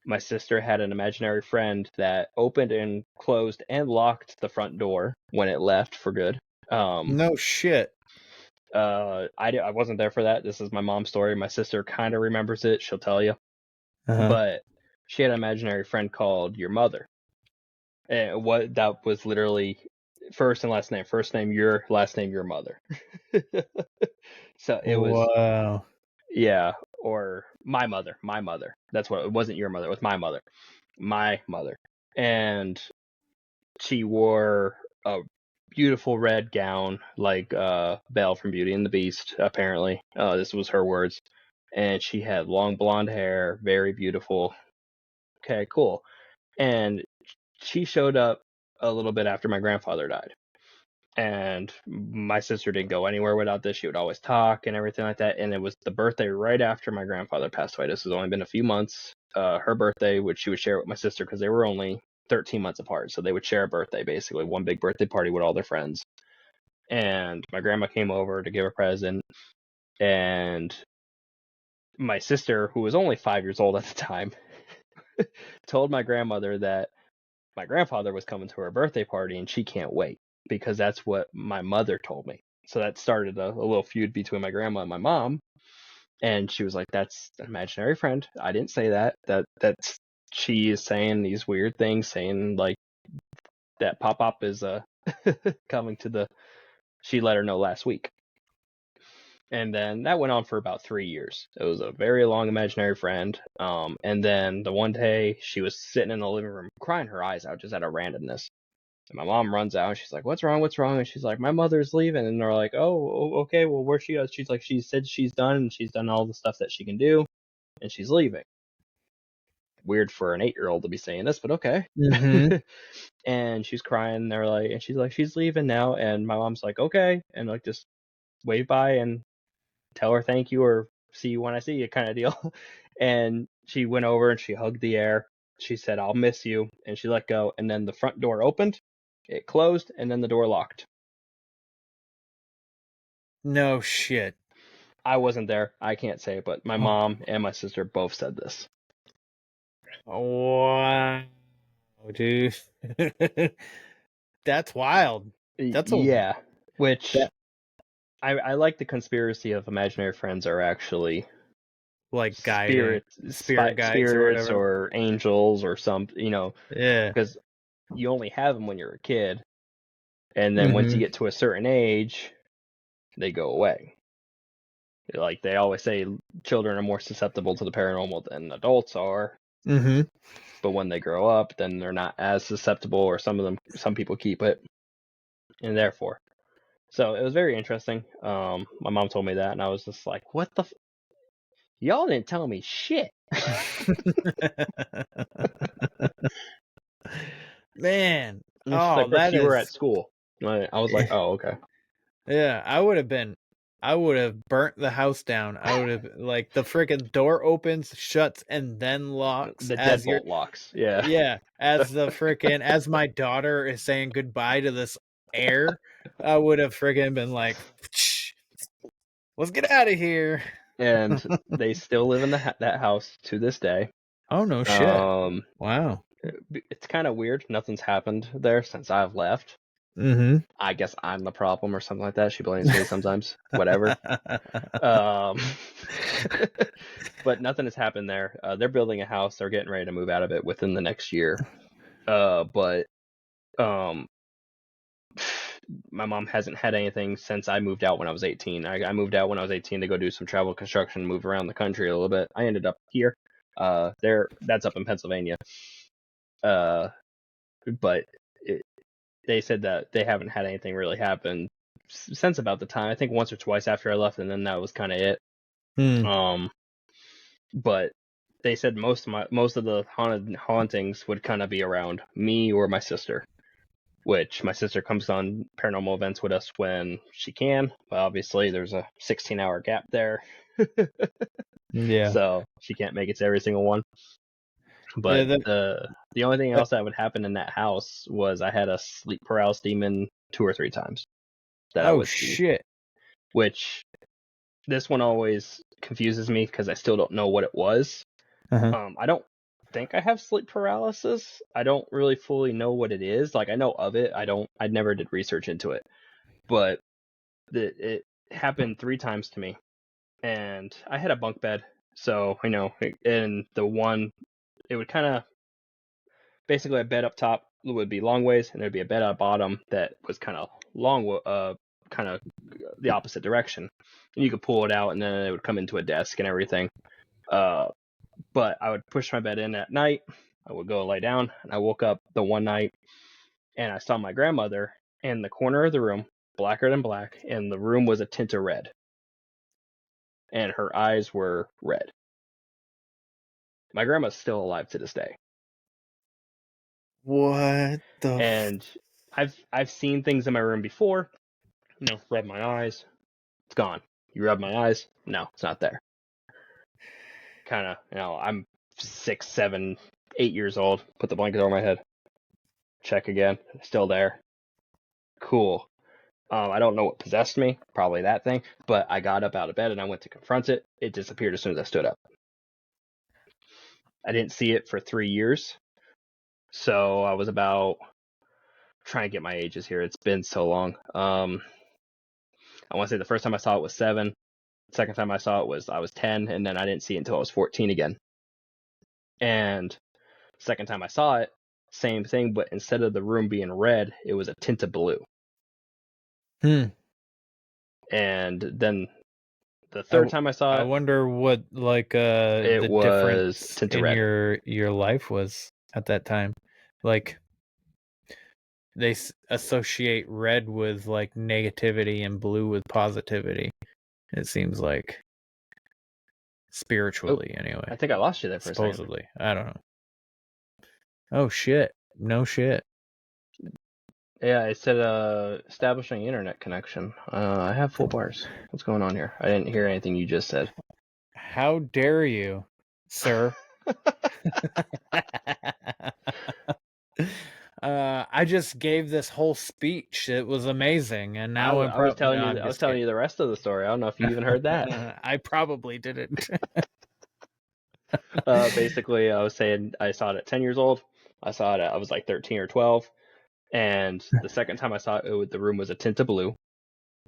My sister had an imaginary friend that opened and closed and locked the front door when it left for good. No shit. I wasn't there for that. This is my mom's story. My sister kind of remembers it. She'll tell you. But she had an imaginary friend called your mother. And what that was literally first and last name. First name your, last name your mother. So it was, Wow. yeah, or my mother. That's what it wasn't. Your mother, it was my mother. And she wore a beautiful red gown, like Belle from Beauty and the Beast, apparently. This was her words. And she had long blonde hair, very beautiful. Okay, cool. And she showed up a little bit after my grandfather died. And my sister didn't go anywhere without this. She would always talk and everything like that. And it was the birthday right after my grandfather passed away. This has only been a few months. Her birthday, which she would share with my sister because they were only 13 months apart. So they would share a birthday, basically, one big birthday party with all their friends. And my grandma came over to give her a present. And my sister, who was only 5 years old at the time, told my grandmother that my grandfather was coming to her birthday party and she can't wait because that's what my mother told me. So that started a little feud between my grandma and my mom. And she was like, "That's an imaginary friend. I didn't say that. That's she is saying these weird things, saying like that Pop is coming to the." She let her know last week. And then that went on for about 3 years. It was a very long imaginary friend. And then the one day she was sitting in the living room crying her eyes out just out of randomness. And my mom runs out and she's like, "What's wrong? What's wrong?" And she's like, "My mother's leaving." And they're like, "Oh, okay. Well, where's she at?" She's like, "She said she's done and she's done all the stuff that she can do and she's leaving." Weird for an 8-year-old to be saying this, but okay. And she's crying. They're like, and she's like, "She's leaving now." And my mom's like, "Okay." And like, just wave bye and tell her thank you or see you when I see you kind of deal. And she went over and she hugged the air. She said, "I'll miss you." And she let go. And then the front door opened, it closed, and then the door locked. No shit. I wasn't there. I can't say it, but my mom and my sister both said this. Wow, dude. That's wild. That's yeah. Which I like the conspiracy of imaginary friends are actually like spirit guides or whatever, or angels or something, Yeah. because you only have them when you're a kid, and then once you get to a certain age, they go away. Like they always say, children are more susceptible to the paranormal than adults are. But when they grow up, then they're not as susceptible, or some people keep it, and therefore. So it was very interesting. My mom told me that, and I was just like, "What the? Y'all didn't tell me shit." Man, And she's like, Oh, Brooks, that you were at is. school. I was like, oh, okay. Yeah, I would have burnt the house down. I would have, like, the freaking door opens, shuts, and then locks The as you're, deadbolt locks. Yeah. yeah, as my daughter is saying goodbye to this air, I would have freaking been like, let's get out of here. And they still live in that house to this day. Oh, no shit. Um, Wow. It's kind of weird. Nothing's happened there since I've left. Mm-hmm. I guess I'm the problem or something like that. She blames me sometimes. Whatever. But nothing has happened there. They're building a house. They're getting ready to move out of it within the next year. But my mom hasn't had anything since I moved out when I was 18. I moved out when I was 18 to go do some travel construction, move around the country a little bit. I ended up here. That's up in Pennsylvania. But they said that they haven't had anything really happen since about the time. I think once or twice after I left, and then that was kind of it. But they said most of the hauntings would kind of be around me or my sister, which my sister comes on paranormal events with us when she can. But obviously, there's a 16-hour gap there. Yeah. So she can't make it to every single one. But the only thing else that would happen in that house was I had a sleep paralysis demon 2 or 3 times that I would see. Shit. Which this one always confuses me because I still don't know what it was. I don't think I have sleep paralysis. I don't really fully know what it is. Like, I know of it. I never did research into it. But it happened 3 times to me. And I had a bunk bed. So, and the one, it would kind of, basically a bed up top would be long ways, and there'd be a bed at bottom that was kind of long, kind of the opposite direction. And you could pull it out, and then it would come into a desk and everything. But I would push my bed in at night. I would go lay down, and I woke up the one night, and I saw my grandmother in the corner of the room, blacker than black, and the room was a tint of red. And her eyes were red. My grandma's still alive to this day. What the? And I've seen things in my room before. Rub my eyes, it's gone. You rub my eyes, no, it's not there. Kind of, I'm 6, 7, 8 years old. Put the blanket over my head. Check again, still there. Cool. I don't know what possessed me. Probably that thing. But I got up out of bed and I went to confront it. It disappeared as soon as I stood up. I didn't see it for 3 years. So I was about, trying to get my ages here. It's been so long. I want to say the first time I saw it was 7. The second time I saw it was I was 10, and then I didn't see it until I was 14 again. And second time I saw it, same thing, but instead of the room being red, it was a tint of blue. And then the third time I saw it, I wonder what, like, the was difference tint of in red. your life was at that time. Like, they associate red with, like, negativity and blue with positivity. It seems like, spiritually, anyway. I think I lost you there for supposedly. a second. I don't know. Oh shit! No shit. Yeah, it said establishing internet connection. I have full bars. What's going on here? I didn't hear anything you just said. How dare you, sir? I just gave this whole speech. It was amazing, and now I was telling no, you. I was telling you the rest of the story. I don't know if you even heard that. I probably didn't. Basically, I was saying I saw it at 10 years old. I saw it I was like 13 or 12. And the second time I saw it, the room was a tint of blue.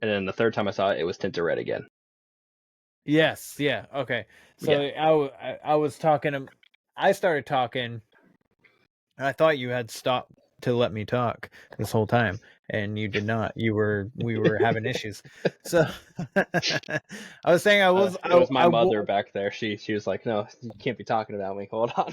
And then the third time I saw it, it was tint of red again. Yes. Yeah. Okay. So yeah. I was talking. I started talking. I thought you had stopped to let me talk this whole time, and you did not. We were having issues. So I was saying it was my mother back there. She was like, "No, you can't be talking about me. Hold on."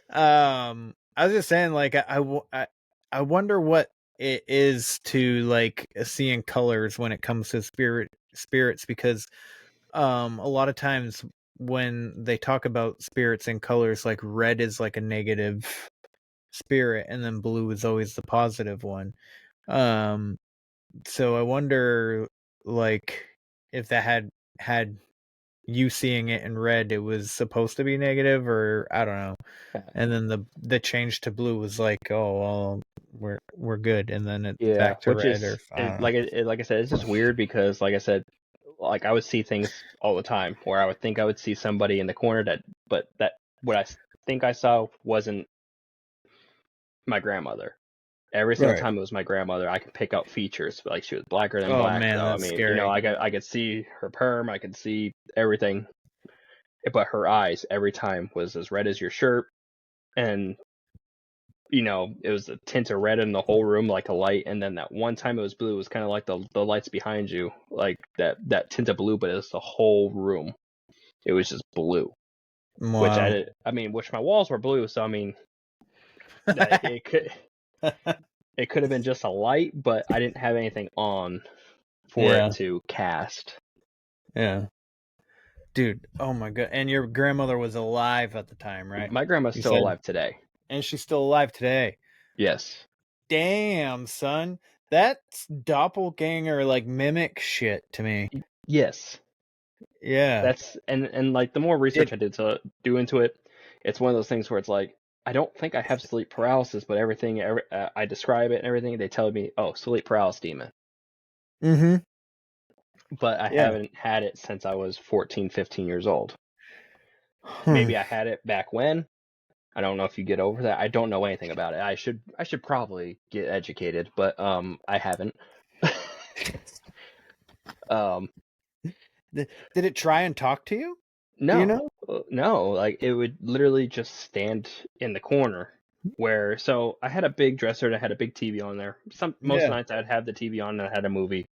I was just saying, like, I wonder what it is to, like, seeing colors when it comes to spirits, because a lot of times when they talk about spirits and colors, like, red is like a negative spirit, and then blue is always the positive one. So I wonder, like, if that had you seeing it in red, it was supposed to be negative, or I don't know. And then the change to blue was like, oh well, we're good, and then it's back to which red, or is I don't know. like I said, it's just weird because, like I said, like I would see things all the time where I would think I would see somebody in the corner but what I think I saw wasn't my grandmother. Every single Right. time it was my grandmother, I could pick out features. Like, she was blacker than Oh black, man, though. I that's mean, scary. I could see her perm, I could see everything, but her eyes every time was as red as your shirt, and it was a tint of red in the whole room, like a light, and then that one time it was blue. It was kind of like the lights behind you, like that tint of blue, but it was the whole room. It was just blue, which Wow. which my walls were blue, so I mean, it could have been just a light, but I didn't have anything on for Yeah. it to cast. Yeah. Dude, oh my god. And your grandmother was alive at the time, right? My grandma's You still said? alive today. And she's still alive today. Yes. Damn, son. That's doppelganger, like, mimic shit to me. Yes. Yeah. That's and like the more research I did to do into it, it's one of those things where it's like, I don't think I have sleep paralysis, but I describe it and everything, they tell me, oh, sleep paralysis demon. Mm-hmm. But I Yeah. haven't had it since I was 14, 15 years old. Hmm. Maybe I had it back when. I don't know if you get over that. I don't know anything about it. I should probably get educated, but I haven't. Did it try and talk to you? No. Do you know? No, like it would literally just stand in the corner so I had a big dresser that had a big TV on there. Most nights I'd have the TV on and I had a movie.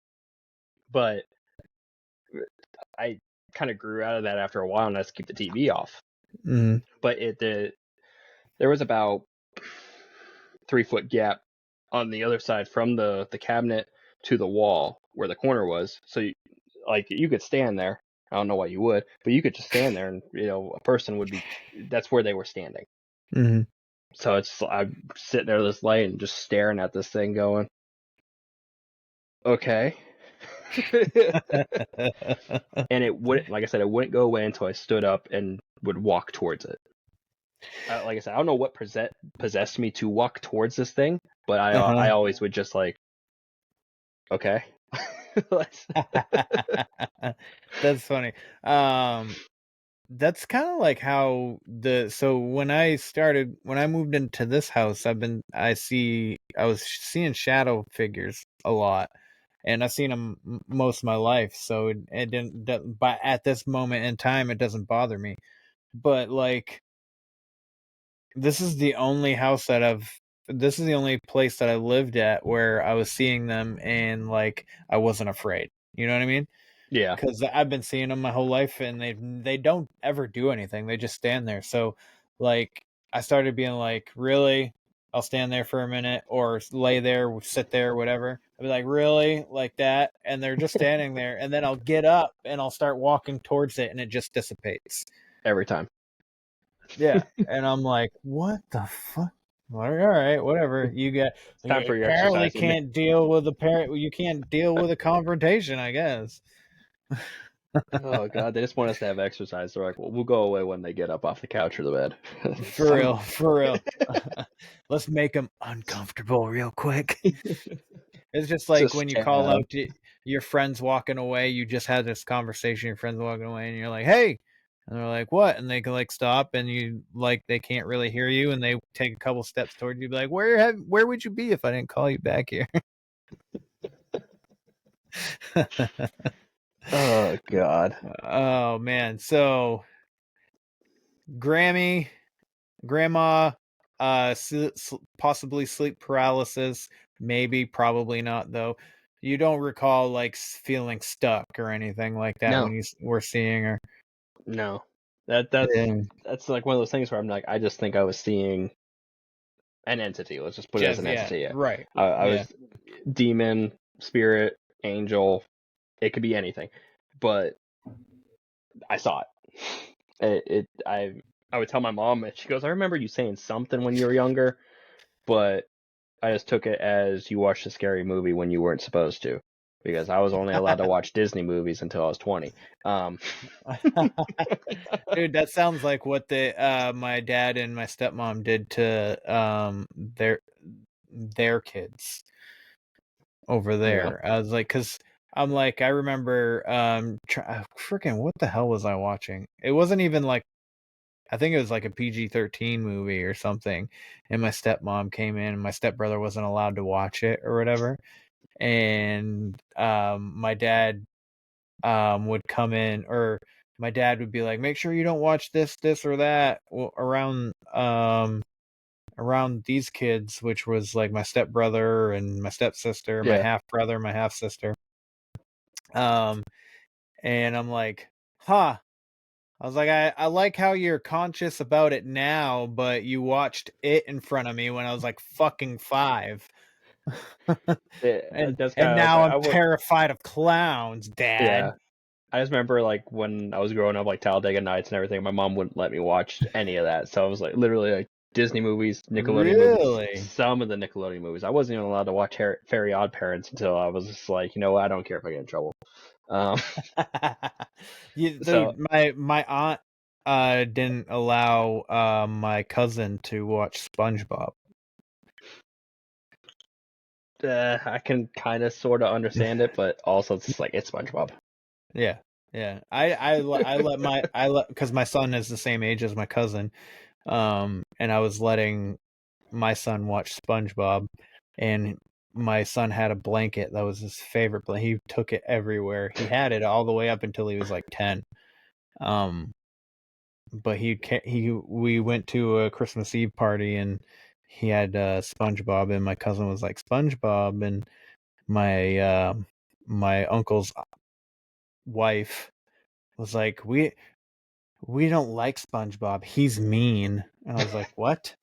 But I kind of grew out of that after a while, and I just keep the TV off. Mm-hmm. But there was about 3-foot gap on the other side from the cabinet to the wall where the corner was. So you could stand there. I don't know why you would, but you could just stand there, and a person would be. That's where they were standing. Mm-hmm. So I'm sitting there this late and just staring at this thing, going, okay. And it wouldn't, like I said, it wouldn't go away until I stood up and would walk towards it. Like I said, I don't know what possessed me to walk towards this thing, but I always would just like, okay. That's funny. That's kind of like how so when I moved into this house, I was seeing shadow figures a lot, and I've seen them most of my life. So it didn't, but at this moment in time, it doesn't bother me. But like, this is the only place that I lived at where I was seeing them and like I wasn't afraid. You know what I mean? Yeah. Because I've been seeing them my whole life, and they don't ever do anything. They just stand there. So, like, I started being like, really? I'll stand there for a minute, or lay there, sit there, whatever. I'll be like, really? Like that? And they're just standing there. And then I'll get up and I'll start walking towards it, and it just dissipates. Every time. Yeah. And I'm like, what the fuck? All right, whatever. It's time for your apparently exercise. you can't deal with a confrontation, I guess. Oh god, they just want us to have exercise. They're like, well, we'll go away when they get up off the couch or the bed. For real. Let's make them uncomfortable real quick. It's just like Just when you stand call up. out to your friends walking away. You just had this conversation. Your friends walking away, and you're like, "Hey," and they're like, "What?" And they can like stop, and you like they can't really hear you, and they take a couple steps toward you. Be like, "Where would you be if I didn't call you back here?" Oh god. Oh man. So grandma, possibly sleep paralysis, maybe, probably not though. You don't recall like feeling stuck or anything like that No. when you were seeing her. No. That's like one of those things where I'm like, I just think I was seeing an entity. Let's just put it as an entity. Yeah. Right. I was demon, spirit, angel. It could be anything, but I saw it. I would tell my mom, and she goes, "I remember you saying something when you were younger," but I just took it as you watched a scary movie when you weren't supposed to, because I was only allowed to watch Disney movies until I was 20. Dude, that sounds like what my dad and my stepmom did to their kids over there. Yeah. I was like, because I'm like, I remember freaking what the hell was I watching? It wasn't even like, I think it was like a PG-13 movie or something, and my stepmom came in and my stepbrother wasn't allowed to watch it or whatever, and my dad would come in, or my dad would be like, make sure you don't watch this or that around these kids, which was like my stepbrother and my stepsister, my Yeah. half brother, my half sister. And I'm like, huh. I was like, I like how you're conscious about it now, but you watched it in front of me when I was like fucking 5. and That's and kind of now like I'm terrified of clowns, Dad. yeah. I just remember like when I was growing up, like Talladega Nights and everything, my mom wouldn't let me watch any of that. So I was like literally like Disney movies, Nickelodeon movies, Really? some of the Nickelodeon movies. I wasn't even allowed to watch Fairy Odd Parents until I was just like, you know what, I don't care if I get in trouble. So Dude, my aunt didn't allow my cousin to watch SpongeBob. I can kind of sort of understand it, but also it's like it's SpongeBob. Yeah, yeah. I let because my son is the same age as my cousin, and I was letting my son watch SpongeBob, and my son had a blanket that was his favorite blanket. He took it everywhere. He had it all the way up until he was like 10. But we went to a Christmas Eve party and he had SpongeBob, and my cousin was like, SpongeBob, and my uncle's wife was like, we don't like SpongeBob, he's mean. And I was like, what?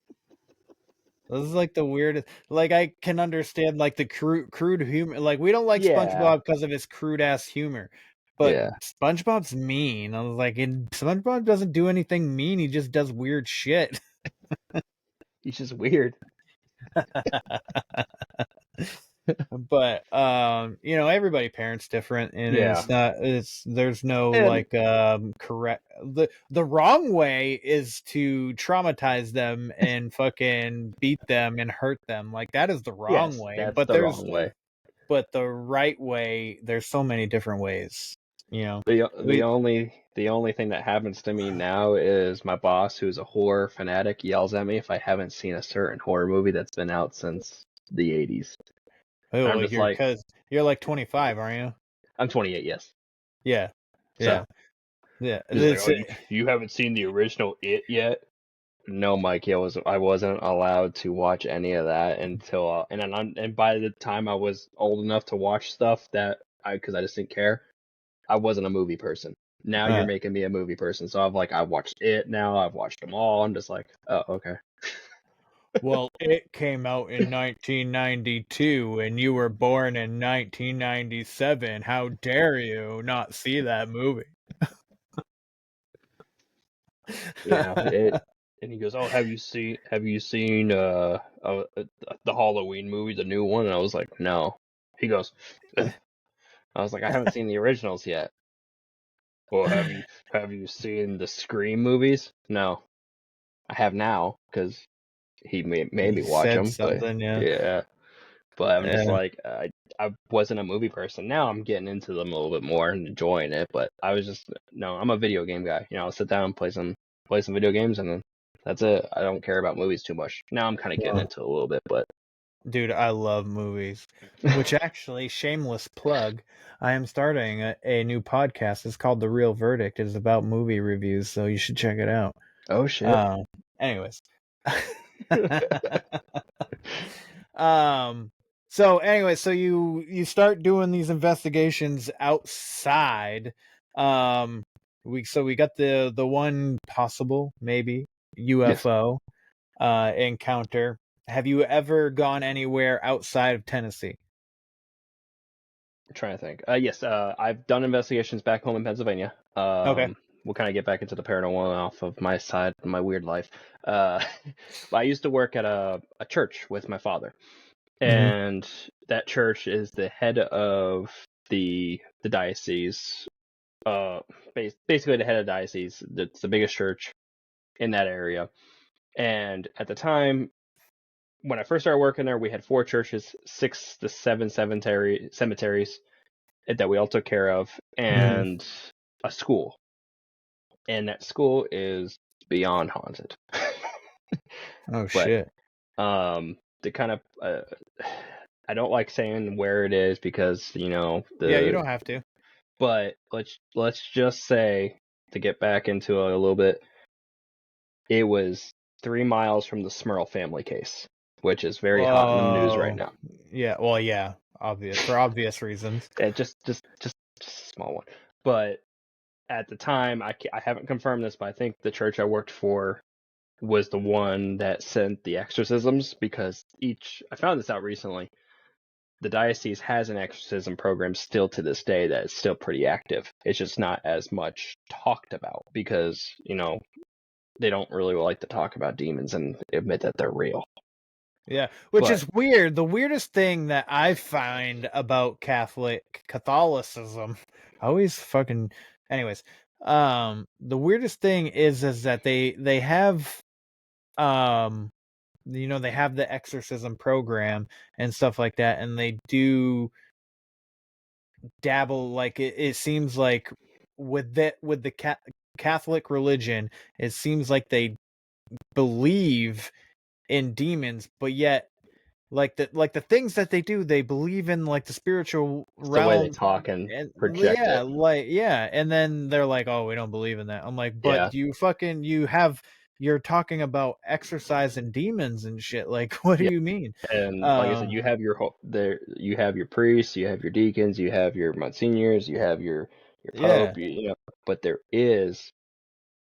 This is like the weirdest. Like, I can understand like the crude humor. Like, we don't like Yeah, SpongeBob because of his crude ass humor, but yeah, SpongeBob's mean. I was like, and SpongeBob doesn't do anything mean. He just does weird shit. he's just weird. But everybody parents different, and Yeah, there's no and like correct. The wrong way is to traumatize them and fucking beat them and hurt them. Like, that is the wrong yes, way. that's the wrong way. But the right way, there's so many different ways. The We only thing that happens to me now is my boss, who's a horror fanatic, yells at me if I haven't seen a certain horror movie that's been out since the 80s. oh, I'm like just like, you're like 25, aren't you? I'm 28, yes. Yeah, So yeah, yeah. he's like, oh, you haven't seen the original It yet? No, Mikey, I wasn't allowed to watch any of that until and by the time I was old enough to watch stuff that because I just didn't care, I wasn't a movie person. Now you're making me a movie person, so I've watched It now, I've watched them all. I'm just like, oh, okay. Well, it came out in 1992 and you were born in 1997. How dare you not see that movie? Yeah, it. And he goes, oh, have you seen the Halloween movie, the new one? And I was like, no. He goes, I was like, I haven't seen the originals yet. Well, have you seen the Scream movies? No, I have now because he made He me watch said them. But something, yeah. yeah, but I'm just Yeah. like I wasn't a movie person. Now I'm getting into them a little bit more and enjoying it. But I was just no, I'm a video game guy. I'll sit down and play some video games and then that's it. I don't care about movies too much. Now I'm kind of getting into it a little bit, but Dude, I love movies. Which actually, shameless plug, I am starting a new podcast. It's called The Real Verdict. It is about movie reviews, so you should check it out. oh shit. Anyways. So anyway, so you start doing these investigations outside. We got the one possible, maybe, Yes. UFO encounter. Have you ever gone anywhere outside of Tennessee? I'm trying to think. Yes, I've done investigations back home in Pennsylvania. Okay. we'll kind of get back into the paranormal off of my side, my weird life. But I used to work at a church with my father, and that church is the head of the diocese. Basically the head of diocese. It's the biggest church in that area. And at the time, when I first started working there, we had 4 churches, 6 to 7 cemeteries that we all took care of, and a school. And that school is beyond haunted. Oh But shit. the kind of I don't like saying where it is because Yeah, you don't have to. But let's just say, to get back into it a little bit, it was 3 miles from the Smurl family case, which is very hot in the news right now. Yeah, well, yeah, for obvious reasons. Just a small one. But at the time, I haven't confirmed this, but I think the church I worked for was the one that sent the exorcisms, because I found this out recently, the diocese has an exorcism program still to this day that is still pretty active. It's just not as much talked about because, they don't really like to talk about demons and admit that they're real. Yeah, which is weird. The weirdest thing that I find about Catholicism, I always fucking, anyways, the weirdest thing is that they have, they have the exorcism program and stuff like that, and they do dabble, like it seems like with the Catholic religion, it seems like they believe in demons, but yet like the things that they do, they believe in, like the spiritual It's the way they realm, talk and and project it. and then they're like, oh, we don't believe in that. I'm like, but Yeah. you're talking about exorcising demons and shit. Like, what do you mean? And like I said, you have you have your priests, you have your deacons, you have your monsignors, you have your pope, but there is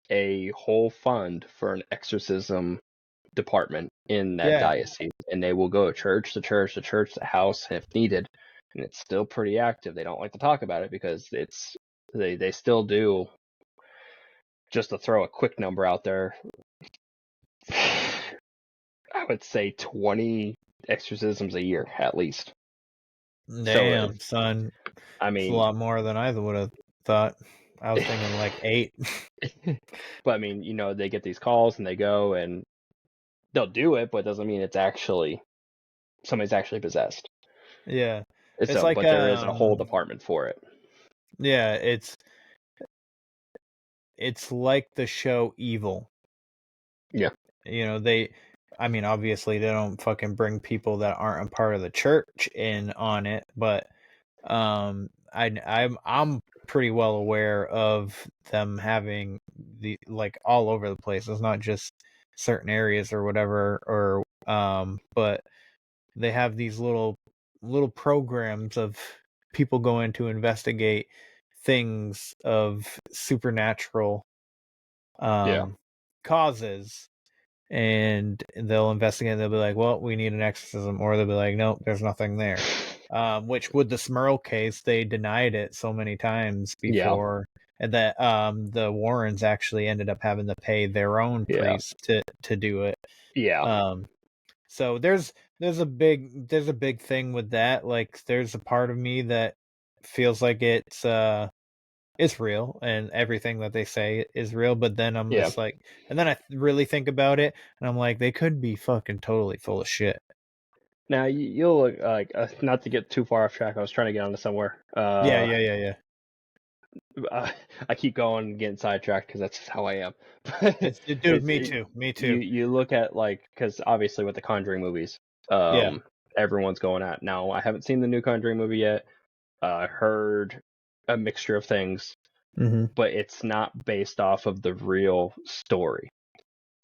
a whole fund for an exorcism department in that diocese, and they will go church to church to church to house if needed, and it's still pretty active. They don't like to talk about it because they still do. Just to throw a quick number out there, I would say 20 exorcisms a year at least. Damn, So, son. I It's a mean, lot more than I would have thought. I was thinking like 8. But I mean, they get these calls and they go and they'll do it, but it doesn't mean somebody's actually possessed. Yeah. It's So, like but there is a whole department for it. Yeah, it's like the show Evil. Yeah. Obviously they don't fucking bring people that aren't a part of the church in on it, but I'm pretty well aware of them having the, like, all over the place. It's not just certain areas or whatever, or but they have these little programs of people going to investigate things of supernatural causes, and they'll investigate. They'll be like, well, we need an exorcism, or they'll be like, no, there's nothing there. Which with the Smurl case, they denied it so many times before, and that the Warrens actually ended up having to pay their own priest to do it. So there's a big thing with that. Like, there's a part of me that feels like it's real and everything that they say is real, but then I'm just like, and then I really think about it and I'm like, they could be fucking totally full of shit. Now you'll look like, not to get too far off track. I was trying to get onto somewhere. Yeah. I keep going and getting sidetracked because that's just how I am. Dude, me too. You look at, like, because obviously with the Conjuring movies, everyone's going at. Now, I haven't seen the new Conjuring movie yet. Heard a mixture of things, but it's not based off of the real story.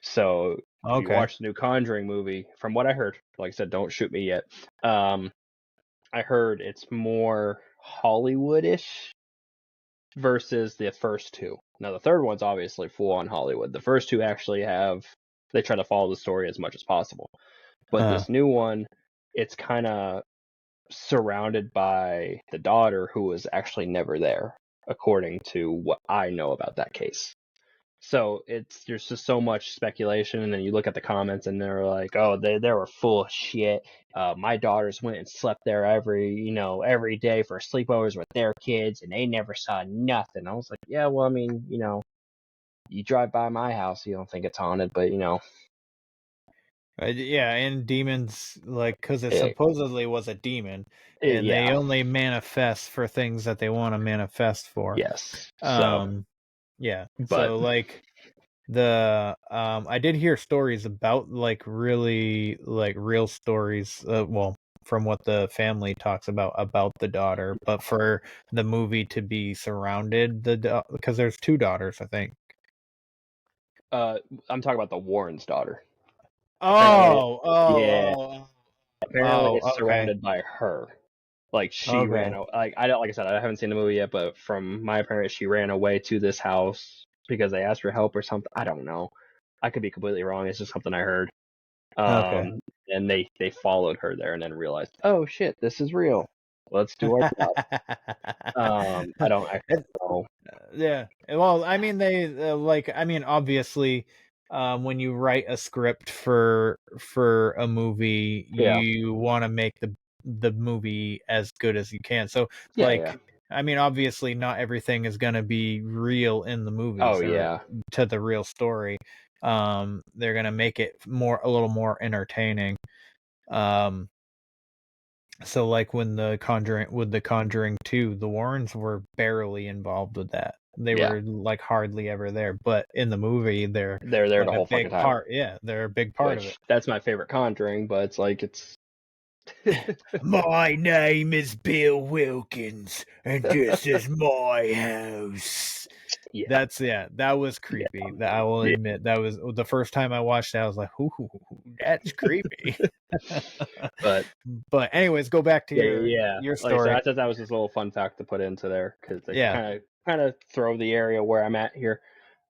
So if you watch the new Conjuring movie, from what I heard, like I said, don't shoot me yet. I heard it's more Hollywood-ish versus the first 2. Now, the third one's obviously full on Hollywood. The first 2 actually they try to follow the story as much as possible. But this new one, it's kind of surrounded by the daughter who was actually never there. according to what I know about that case. So there's just so much speculation, and then you look at the comments, and they're like, "Oh, they were full of shit. My daughters went and slept there every day for sleepovers with their kids, and they never saw nothing." I was like, "Yeah, well, I mean, you drive by my house, you don't think it's haunted, but Yeah, and demons, like, because it it, supposedly was a demon, and they yeah, only manifest for things that they want to manifest for. yes." So, Yeah. but So, like, I did hear stories about, like, really, like, real stories, well, from what the family talks about the daughter, but for the movie to be surrounded because there's two daughters, I think. I'm talking about the Warren's daughter. Apparently, Oh, yeah, oh, apparently oh, it's oh, okay, surrounded by her. Like she ran okay, out. Like I said, I haven't seen the movie yet, but from my appearance, she ran away to this house because they asked for help or something. I don't know. I could be completely wrong. It's just something I heard. okay. And they followed her there and then realized, oh shit, this is real. Let's do our job. I don't actually know. Yeah. Well, I mean, obviously, when you write a script for a movie, Yeah, you want to make the movie as good as you can. So, yeah. like, I mean, obviously, not everything is gonna be real in the movies Oh or yeah, to the real story. They're gonna make it a little more entertaining. Um, so like with the Conjuring 2, the Warrens were barely involved with that. They yeah. were like hardly ever there, but in the movie they're They're there like the a whole fucking big time. part. Yeah, they're a big part of it. Which that's my favorite Conjuring, but it's like it's. My name is Bill Wilkins, and this is my house. Yeah, That was creepy. That I will yeah. admit, that was the first time I watched that. I was like, "Ooh, that's creepy." But But anyways, go back to yeah. your Like I said, story. I thought that was just a little fun fact to put into there because they Yeah. kind of throw the area where I'm at here.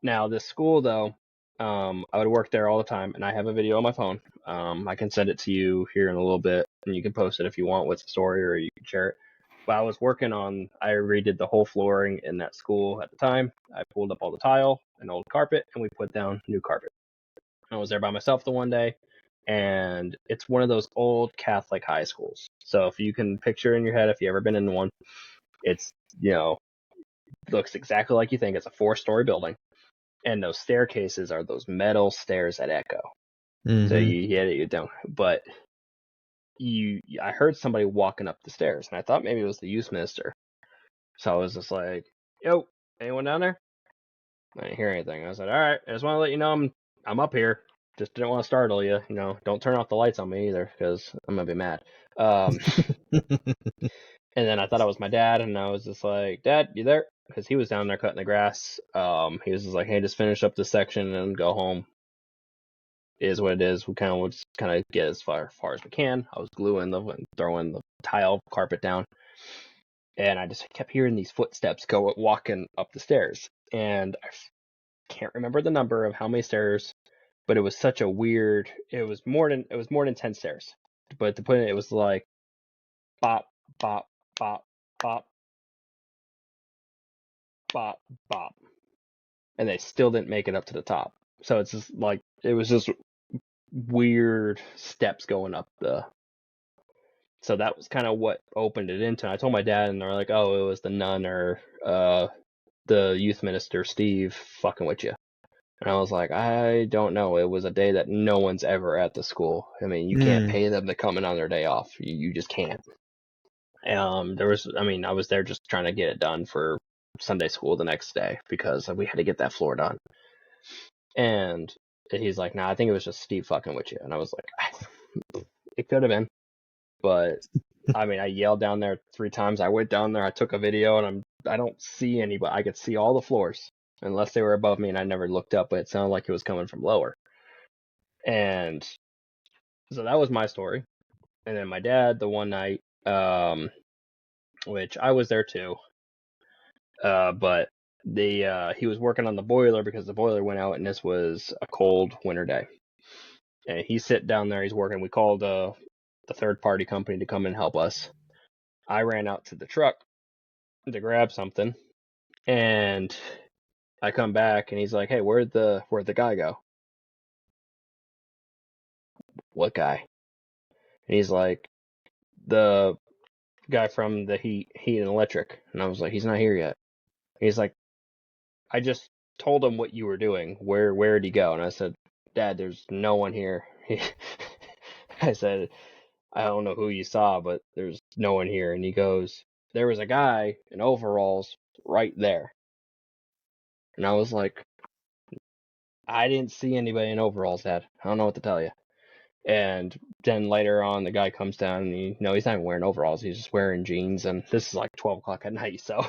Now this school though, I would work there all the time, and I have a video on my phone. I can send it to you here in a little bit, and you can post it if you want with the story, or you can share it. But I redid the whole flooring in that school at the time. I pulled up all the tile and old carpet, and we put down new carpet. I was there by myself the one day, and it's one of those old Catholic high schools. So if you can picture in your head, if you've ever been in one, it's, looks exactly like you think. It's a 4-story building, and those staircases are those metal stairs that echo. So Mm-hmm. you hit it, you don't. But I heard somebody walking up the stairs, and I thought maybe it was the youth minister. So I was just like, "Yo, anyone down there?" I didn't hear anything. I said, "All right, I just want to let you know I'm up here. Just didn't want to startle you. Don't turn off the lights on me either, because I'm gonna be mad." Um, and then I thought it was my dad, and I was just like, "Dad, you there?" Because he was down there cutting the grass. He was just like, "Hey, just finish up this section and go home. It is what it is. We kind of just get as far as we can." I was gluing and throwing the tile carpet down, and I just kept hearing these footsteps walking up the stairs, and I can't remember the number of how many stairs, but it was such a weird. It was more than 10 stairs, but to put it was like bop bop bop bop bop bop, and they still didn't make it up to the top. So it's just like it was just weird steps going up the. So that was kind of what opened it into. And I told my dad, and they're like, "Oh, it was the nun or the youth minister Steve fucking with you." And I was like, "I don't know. It was a day that no one's ever at the school. I mean, you can't Mm. pay them to come in on their day off. You just can't." I was there just trying to get it done for Sunday school the next day because we had to get that floor done. And he's like, "Nah, I think it was just Steve fucking with you." And I was like, "It could have been." But I mean, I yelled down there 3 times. I went down there, I took a video, and I don't see anybody. I could see all the floors unless they were above me, and I never looked up, but it sounded like it was coming from lower. And so that was my story. And then my dad, the one night, which I was there too, but he was working on the boiler because the boiler went out, and this was a cold winter day. And he's sitting down there, he's working. We called the third party company to come and help us. I ran out to the truck to grab something, And I come back and he's like, "Hey, where'd the guy go?" "What guy?" And he's like, "The guy from the heat and electric." And I was like, "He's not here yet." And he's like, "I just told him what you were doing. Where'd he go?" And I said, "Dad, there's no one here." I said, "I don't know who you saw, but there's no one here." And he goes, "There was a guy in overalls right there." And I was like, "I didn't see anybody in overalls, Dad. I don't know what to tell you." And then later on, the guy comes down and he's not even wearing overalls. He's just wearing jeans. And this is like 12 o'clock at night, so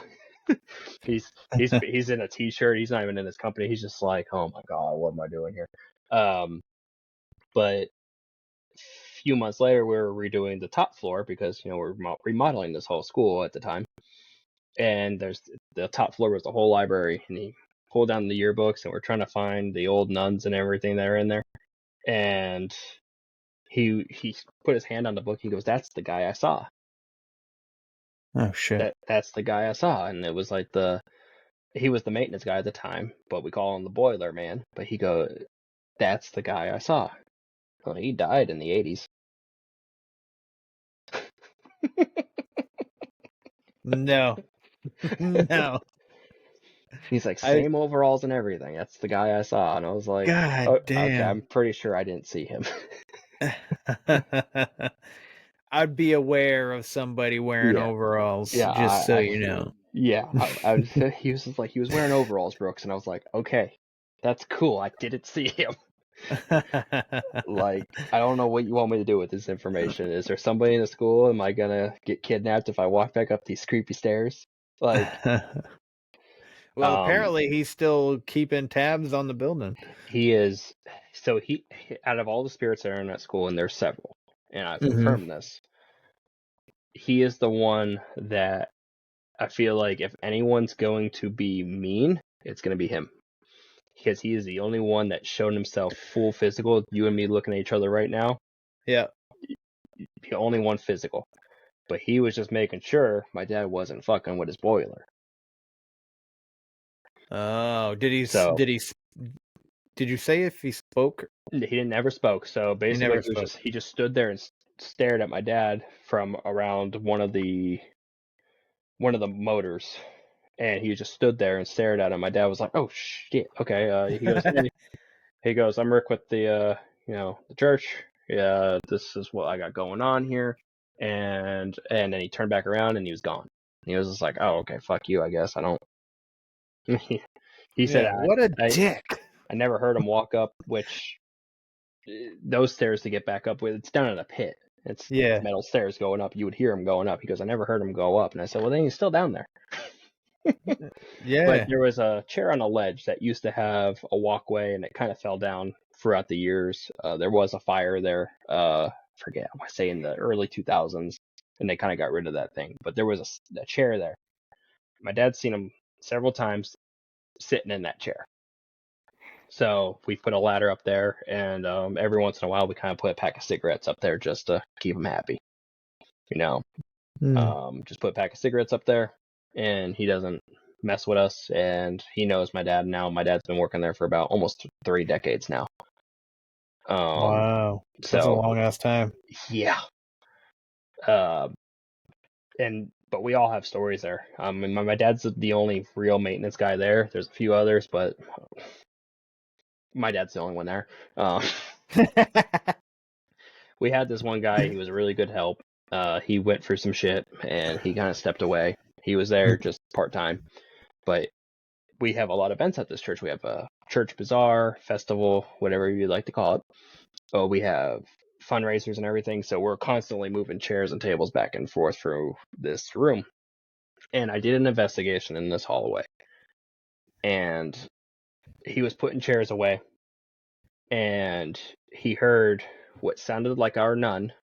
he's in a t-shirt. He's not even in his company. He's just like, "Oh my God, what am I doing here?" But a few months later, we were redoing the top floor because we're remodeling this whole school at the time. And the top floor was the whole library, and he pulled down the yearbooks, and we're trying to find the old nuns and everything that are in there. And he put his hand on the book. He goes, "That's the guy I saw." Oh shit. That's the guy I saw. And it was like he was the maintenance guy at the time, but we call him the boiler man. But he goes, "That's the guy I saw." Well, he died in the 80s. No. No. He's like, I same overalls and everything. That's the guy I saw. And I was like, God "Oh, okay, I'm damn. pretty sure I didn't see him." I'd be aware of somebody wearing Yeah. overalls, Yeah, just so you know. I was, he was just like, he was wearing overalls, Brooks, and I was like, okay, that's cool. I didn't see him. Like, I don't know what you want me to do with this information. Is there somebody in the school? Am I gonna get kidnapped if I walk back up these creepy stairs? Like, Well, apparently he's still keeping tabs on the building. he is. So he out of all the spirits that are in that school, and there's several, and I've confirmed this. He is the one that I feel like if anyone's going to be mean, it's going to be him. Because he is the only one that showed himself full physical. You and me looking at each other right now. Yeah. The only one physical. But he was just making sure my dad wasn't fucking with his boiler. Oh, did you say if he spoke? He didn't ever spoke. So basically he just stood there and stared at my dad from around one of the motors. And he just stood there and stared at him. My dad was like, "Oh shit, okay." He goes, "Hey." He goes, "I'm Rick with the the church. Yeah, this is what I got going on here." And then he turned back around and he was gone. He was just like, "Oh, okay, fuck you, I guess. I don't." He said, Yeah, what a dick. I never heard him walk up, which those stairs to get back up with, it's down in a pit. It's metal stairs going up. You would hear him going up. He goes, "I never heard him go up." And I said, "Well, then he's still down there." Yeah. But there was a chair on a ledge that used to have a walkway, and it kind of fell down throughout the years. There was a fire there. Forget, I want to say in the early 2000s, and they kind of got rid of that thing. But there was a chair there. My dad's seen him several times sitting in that chair. So we put a ladder up there, and every once in a while we kind of put a pack of cigarettes up there just to keep him happy. Just put a pack of cigarettes up there, and he doesn't mess with us, and he knows my dad now. My dad's been working there for about almost 3 decades now. Wow. That's a long ass time. Yeah. But we all have stories there. And my dad's the only real maintenance guy there. There's a few others, but my dad's the only one there. We had this one guy. He was a really good help. He went through some shit, and he kind of stepped away. He was there just part-time. But we have a lot of events at this church. We have a church bazaar, festival, whatever you'd like to call it. Oh, we have fundraisers and everything, so we're constantly moving chairs and tables back and forth through this room. And I did an investigation in this hallway, and he was putting chairs away, and he heard what sounded like our nun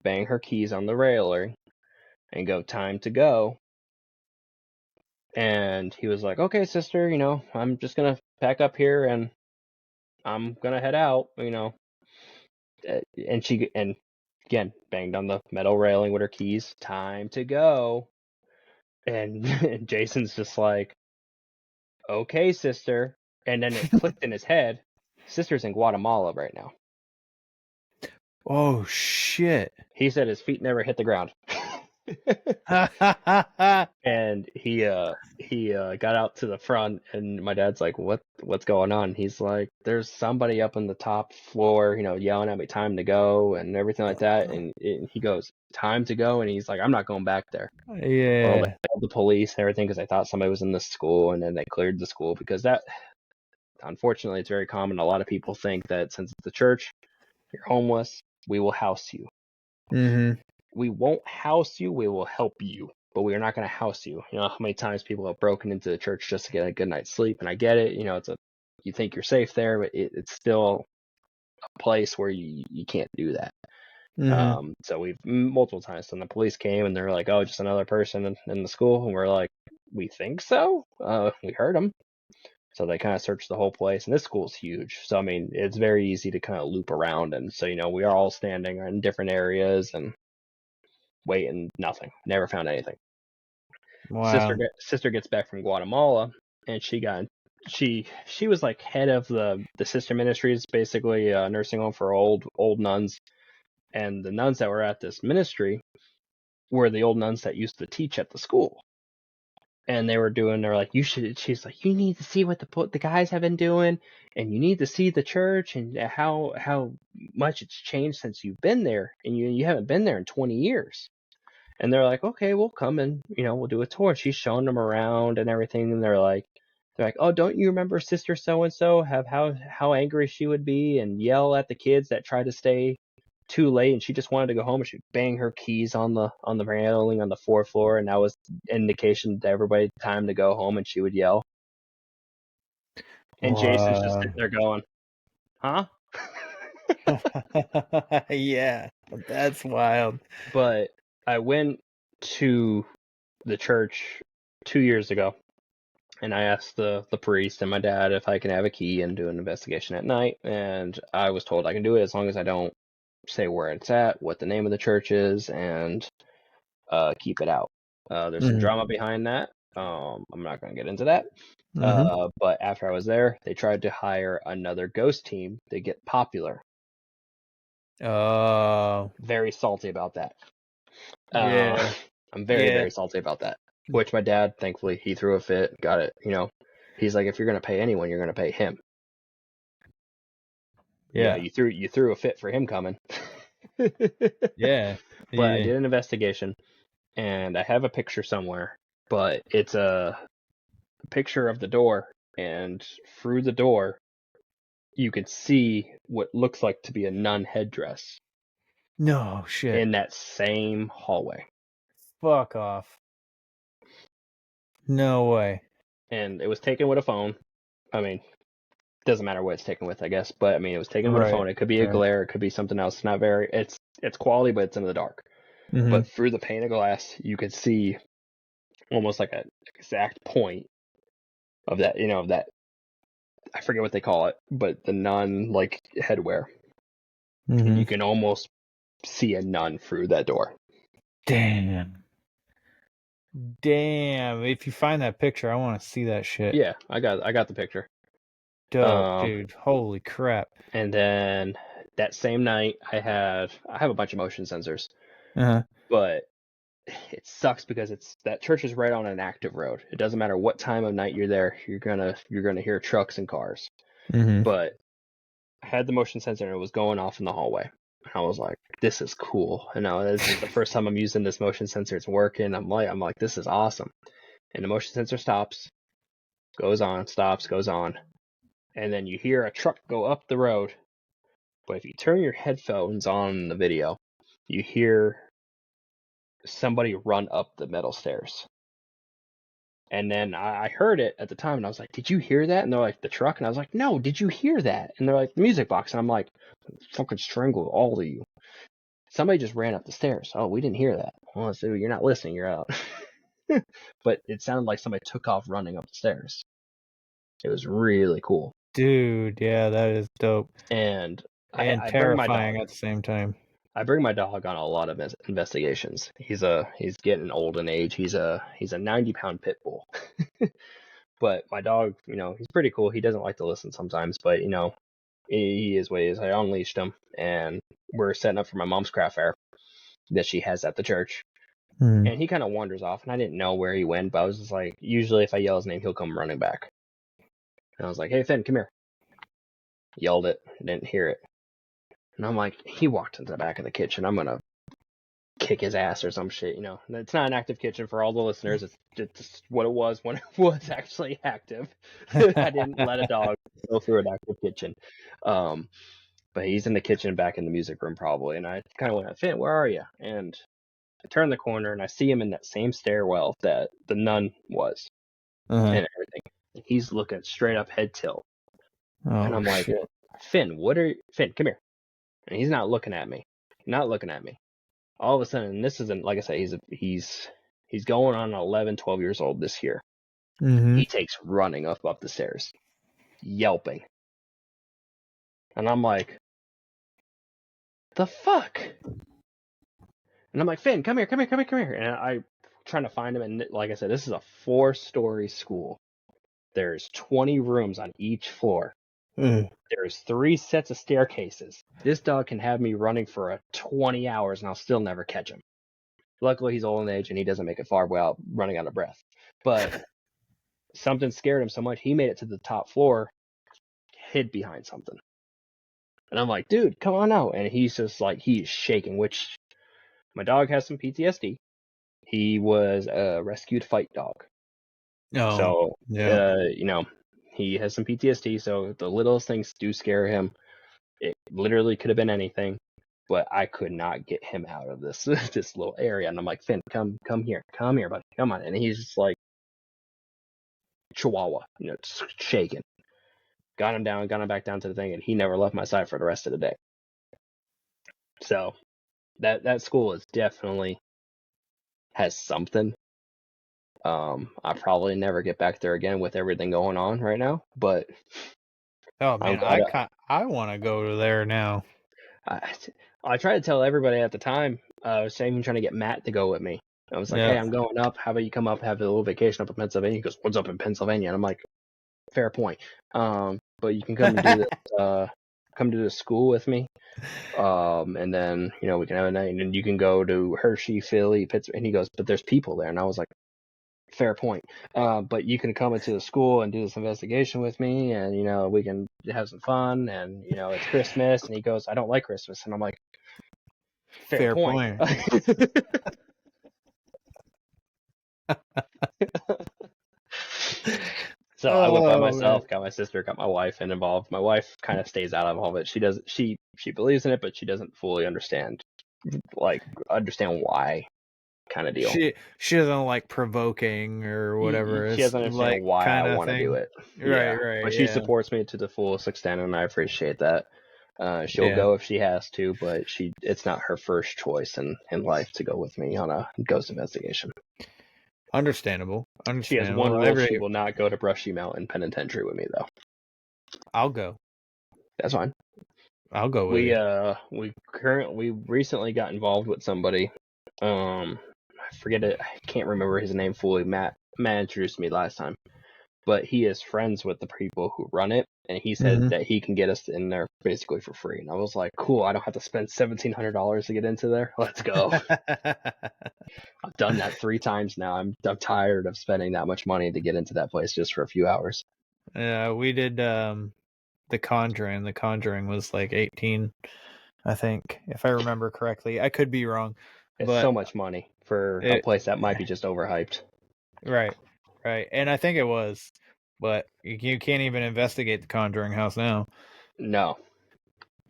bang her keys on the railing and go, "Time to go." And he was like, "Okay, sister, I'm just gonna pack up here and I'm gonna head out, And she, and again, banged on the metal railing with her keys. "Time to go." And Jason's just like, okay, sister. And then it clicked in his head. Sister's in Guatemala right now. Oh shit. He said his feet never hit the ground. And he got out to the front, and my dad's like, what's going on? He's like, there's somebody up on the top floor, yelling at me, time to go, and everything like that. And he goes, time to go, and he's like, I'm not going back there. Well, Yeah. they called the police and everything because they thought somebody was in the school, and then they cleared the school because that, unfortunately, it's very common. A lot of people think that since it's the church, you're homeless, we will house you. Mm-hmm. We won't house you, we will help you, but we are not going to house you. You know how many times people have broken into the church just to get a good night's sleep, and I get it. You think you're safe there, but it's still a place where you can't do that. Mm-hmm. So we've multiple times, and the police came and they're like, oh, just another person in the school, and we're like, we think so. We heard them. So they kind of searched the whole place, and this school's huge. So, I mean, it's very easy to kind of loop around. And so, we are all standing in different areas and waiting, nothing. Never found anything. Wow. Sister gets back from Guatemala, and she was like head of the sister ministries, basically a nursing home for old nuns. And the nuns that were at this ministry were the old nuns that used to teach at the school. And they're like, she's like, you need to see what the guys have been doing, and you need to see the church and how much it's changed since you've been there, and you haven't been there in 20 years. And they're like, okay, we'll come and, we'll do a tour. She's showing them around and everything. And they're like, oh, don't you remember Sister So-and-so have how angry she would be and yell at the kids that try to stay too late, and she just wanted to go home, and she'd bang her keys on the railing on the 4th floor, and that was indication to everybody time to go home, and she would yell. And Jason's just sitting there going, huh? Yeah, that's wild. But I went to the church 2 years ago, and I asked the priest and my dad if I can have a key and do an investigation at night, and I was told I can do it as long as I don't say where it's at, what the name of the church is, and keep it out. There's some drama behind that. I'm not going to get into that. But after I was there, they tried to hire another ghost team to get popular. Oh. Very salty about that. Yeah. I'm very salty about that. Which my dad, thankfully, he threw a fit, got it. He's like, if you're going to pay anyone, you're going to pay him. Yeah. You threw a fit for him coming. Yeah. But I did an investigation, and I have a picture somewhere, but it's a picture of the door, and through the door, you can see what looks like to be a nun headdress. No shit. In that same hallway. Fuck off. No way. And it was taken with a phone. I mean, doesn't matter what it's taken with, I guess. But I mean, it was taken with a phone. It could be a glare. It could be something else. It's not very. It's quality, but it's in the dark. But through the pane of glass, you could see almost like an exact point of that. Of that. I forget what they call it, but the nun like headwear. And you can almost see a nun through that door. Damn. If you find that picture, I want to see that shit. Yeah, I got the picture. Dope, dude. Holy crap. And then that same night, I have a bunch of motion sensors. But it sucks because that church is right on an active road. It doesn't matter what time of night you're there, you're gonna hear trucks and cars. But I had the motion sensor and it was going off in the hallway. I was like, this is cool. And now this is the first time I'm using this motion sensor. It's working. I'm like, this is awesome. And the motion sensor stops, goes on, stops, goes on. And then you hear a truck go up the road. But if you turn your headphones on the video, you hear somebody run up the metal stairs. And then I heard it at the time, and I was like, did you hear that? And they're like, the truck? And I was like, no, did you hear that? And they're like, the music box. And I'm like, fucking strangle all of you. Somebody just ran up the stairs. Oh, we didn't hear that. Well, so you're not listening, you're out. But it sounded like somebody took off running up the stairs. It was really cool. Dude, yeah, that is dope. And I terrifying at the same time. I bring my dog on a lot of investigations. He's getting old in age. He's a 90-pound pit bull. But my dog, he's pretty cool. He doesn't like to listen sometimes, but he is what he is. I unleashed him, and we're setting up for my mom's craft fair that she has at the church. And he kind of wanders off, and I didn't know where he went, but I was just like, usually if I yell his name, he'll come running back. And I was like, hey, Finn, come here. Yelled it, didn't hear it. And I'm like, he walked into the back of the kitchen. I'm going to kick his ass or some shit, It's not an active kitchen for all the listeners. It's just what it was when it was actually active. I didn't let a dog go through an active kitchen. But he's in the kitchen back in the music room probably. And I kind of went, Finn, where are you? And I turn the corner and I see him in that same stairwell that the nun was and everything. And he's looking straight up head tilt. And I'm like, shit. Finn, Finn, come here. And he's not looking at me. All of a sudden, and this isn't, like I said, he's going on 11, 12 years old this year. He takes running up the stairs, yelping. And I'm like, the fuck? And I'm like, Finn, come here. And I'm trying to find him. And like I said, this is a 4-story school. There's 20 rooms on each floor. There's 3 sets of staircases. This dog can have me running for 20 hours and I'll still never catch him. Luckily, he's old in age and he doesn't make it far without running out of breath. But something scared him so much, he made it to the top floor, hid behind something. And I'm like, dude, come on out. And he's just like, he's shaking, which my dog has some PTSD. He was a rescued fight dog. So, he has some PTSD. So the littlest things do scare him. It literally could have been anything, but I could not get him out of this this little area. And I'm like, Finn, come here, buddy, come on. And he's just like Chihuahua, just shaking. Got him back down to the thing, and he never left my side for the rest of the day. So that school is definitely has something. I'll probably never get back there again with everything going on right now, but oh man, I want to go to there now. I tried to tell everybody at the time. I was even trying to get Matt to go with me. I was like, hey, I'm going up. How about you come up, have a little vacation up in Pennsylvania? He goes, what's up in Pennsylvania? And I'm like, fair point. But you can come and do this, come to the school with me. And then, we can have a night and you can go to Hershey, Philly, Pittsburgh. And he goes, but there's people there. And I was like, fair point. But you can come into the school and do this investigation with me and, we can have some fun and, it's Christmas. And he goes, I don't like Christmas. And I'm like, fair point. So I went by myself, got my sister, got my wife involved. My wife kind of stays out of all of it. She believes in it, but she doesn't fully understand why kind of deal. She doesn't like provoking or whatever. She doesn't understand why I want to do it. Right. But she supports me to the fullest extent, and I appreciate that. She'll go if she has to, but it's not her first choice in life to go with me on a ghost investigation. Understandable. She has one rule: she will not go to Brushy Mountain Penitentiary with me, though. I'll go. That's fine. I'll go with you. We recently got involved with somebody. I forget it. I can't remember his name fully. Matt introduced me last time, but he is friends with the people who run it, and he said that he can get us in there basically for free. And I was like, cool. I don't have to spend $1,700 to get into there. Let's go. I've done that 3 times now. I'm tired of spending that much money to get into that place just for a few hours. Yeah, we did The Conjuring. The Conjuring was like 18, I think, if I remember correctly. I could be wrong. It's so much money for a place that might be just overhyped. Right. And I think it was, but you can't even investigate the Conjuring house now. No.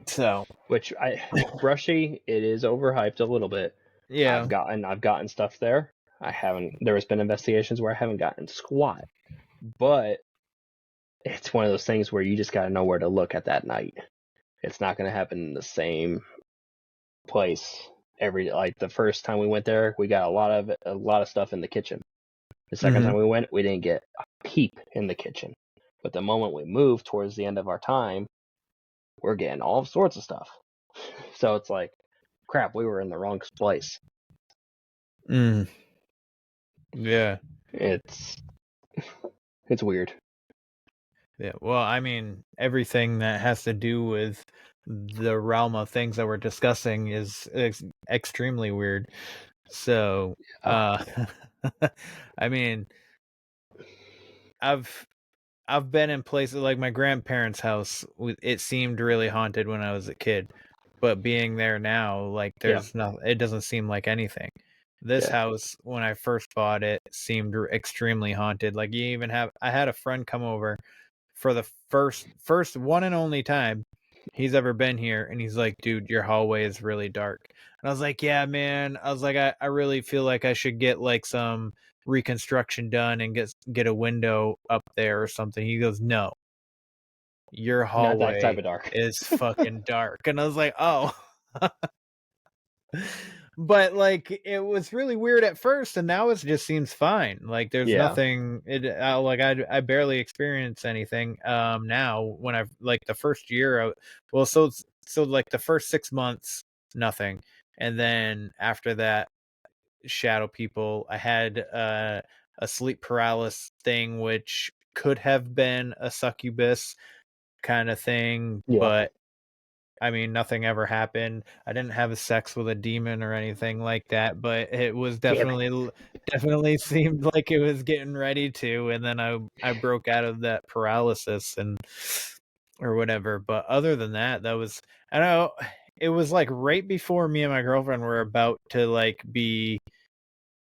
So, Brushy, it is overhyped a little bit. Yeah. I've gotten stuff there. There has been investigations where I haven't gotten squat. But it's one of those things where you just got to know where to look at that night. It's not going to happen in the same place the first time we went there, we got a lot of stuff in the kitchen. The second time we went, we didn't get a peep in the kitchen. But the moment we moved towards the end of our time, we're getting all sorts of stuff. So it's like, crap, we were in the wrong place. Yeah. It's It's weird. Yeah, well, I mean, everything that has to do with the realm of things that we're discussing is extremely weird. So, I mean, I've been in places like my grandparents' house. It seemed really haunted when I was a kid, but being there now, like there's no, it doesn't seem like anything. This house, when I first bought it, seemed extremely haunted. Like I had a friend come over for the first one and only time he's ever been here, and he's like, dude, your hallway is really dark. And I was like, yeah, man. I was like, I really feel like I should get like some reconstruction done and get a window up there or something. He goes, no, your Not that type hallway of dark. is fucking dark. And I was like, oh. But like it was really weird at first, and now it just seems fine. Like there's nothing. I barely experience anything. Now when I've like the first year, so like the first 6 months, nothing, and then after that, shadow people. I had a sleep paralysis thing, which could have been a succubus kind of thing, but I mean, nothing ever happened. I didn't have sex with a demon or anything like that, but it was definitely seemed like it was getting ready to. And then I broke out of that paralysis or whatever. But other than that, I don't know. It was like right before me and my girlfriend were about to like be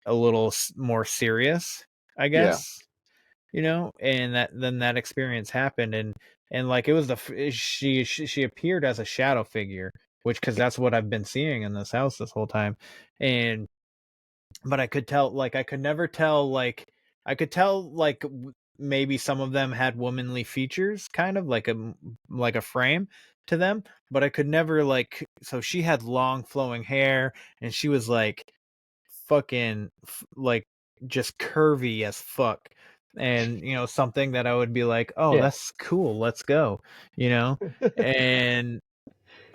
a little more serious, I guess. And that experience happened, and like it was she appeared as a shadow figure, because that's what I've been seeing in this house this whole time. And but I could tell, like I could never tell, like I could tell like maybe some of them had womanly features, kind of like a frame to them, but I could never like. So she had long flowing hair, and she was like fucking like just curvy as fuck, and something that I would be like, oh, that's cool, let's go, and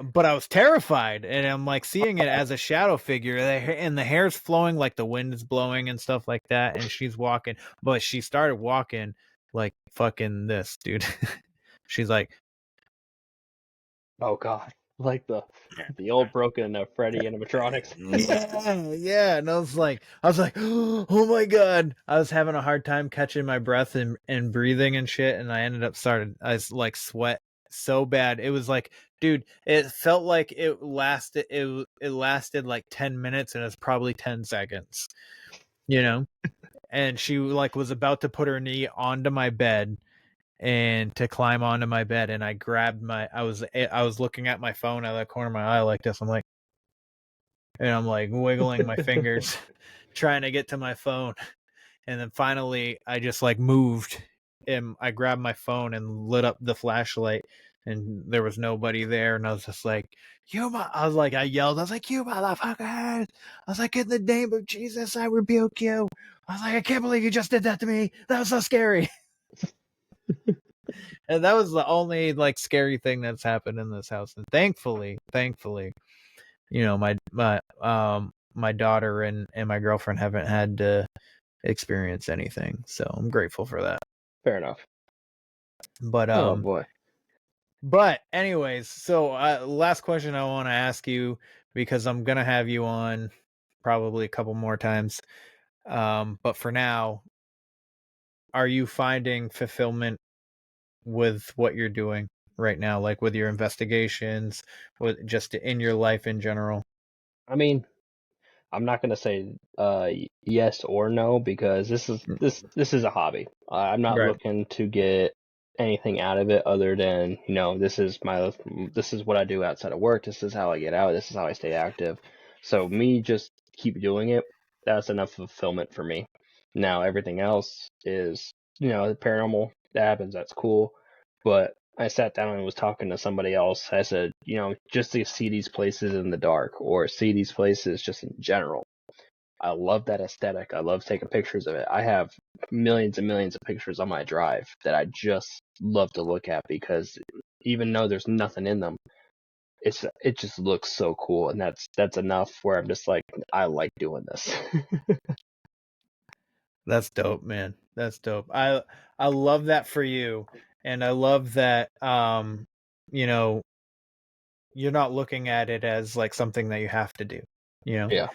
but I was terrified, and I'm like seeing it as a shadow figure, and the hair's flowing like the wind is blowing and stuff like that, and she's walking, but she started walking like fucking this, dude. She's like, Oh god, like the old broken Freddy animatronics. yeah, and I was like, oh my god, I was having a hard time catching my breath and breathing and shit, and I was like sweat so bad. It was like, dude, it felt like it lasted like 10 minutes, and it's probably 10 seconds, and she like was about to put her knee onto my bed and to climb onto my bed, and I grabbed I was looking at my phone out of the corner of my eye like this. And I'm like wiggling my fingers trying to get to my phone, and then finally I just like moved, and I grabbed my phone and lit up the flashlight, and there was nobody there, and I was just like, I yelled, I was like, you motherfuckers, I was like, in the name of Jesus I rebuke you. I was like, I can't believe you just did that to me, that was so scary. And that was the only like scary thing that's happened in this house, and thankfully, my daughter and my girlfriend haven't had to experience anything, so I'm grateful for that. Fair enough. But oh boy. But anyways, so last question I want to ask you, because I'm gonna have you on probably a couple more times. But for now, are you finding fulfillment with what you're doing right now, like with your investigations, with just in your life in general? I mean, I'm not gonna say yes or no, because this is a hobby. I'm not Right. looking to get anything out of it other than this is what I do outside of work. This is how I get out. This is how I stay active. So me just keep doing it. That's enough fulfillment for me. Now everything else is paranormal. That happens. That's cool. But I sat down and was talking to somebody else. I said, just to see these places in the dark or see these places just in general. I love that aesthetic. I love taking pictures of it. I have millions and millions of pictures on my drive that I just love to look at, because even though there's nothing in them, it just looks so cool, and that's enough where I'm just like, I like doing this. That's dope, man. That's dope. I love that for you, and I love that you know, you're not looking at it as like something that you have to do. You know, Yeah.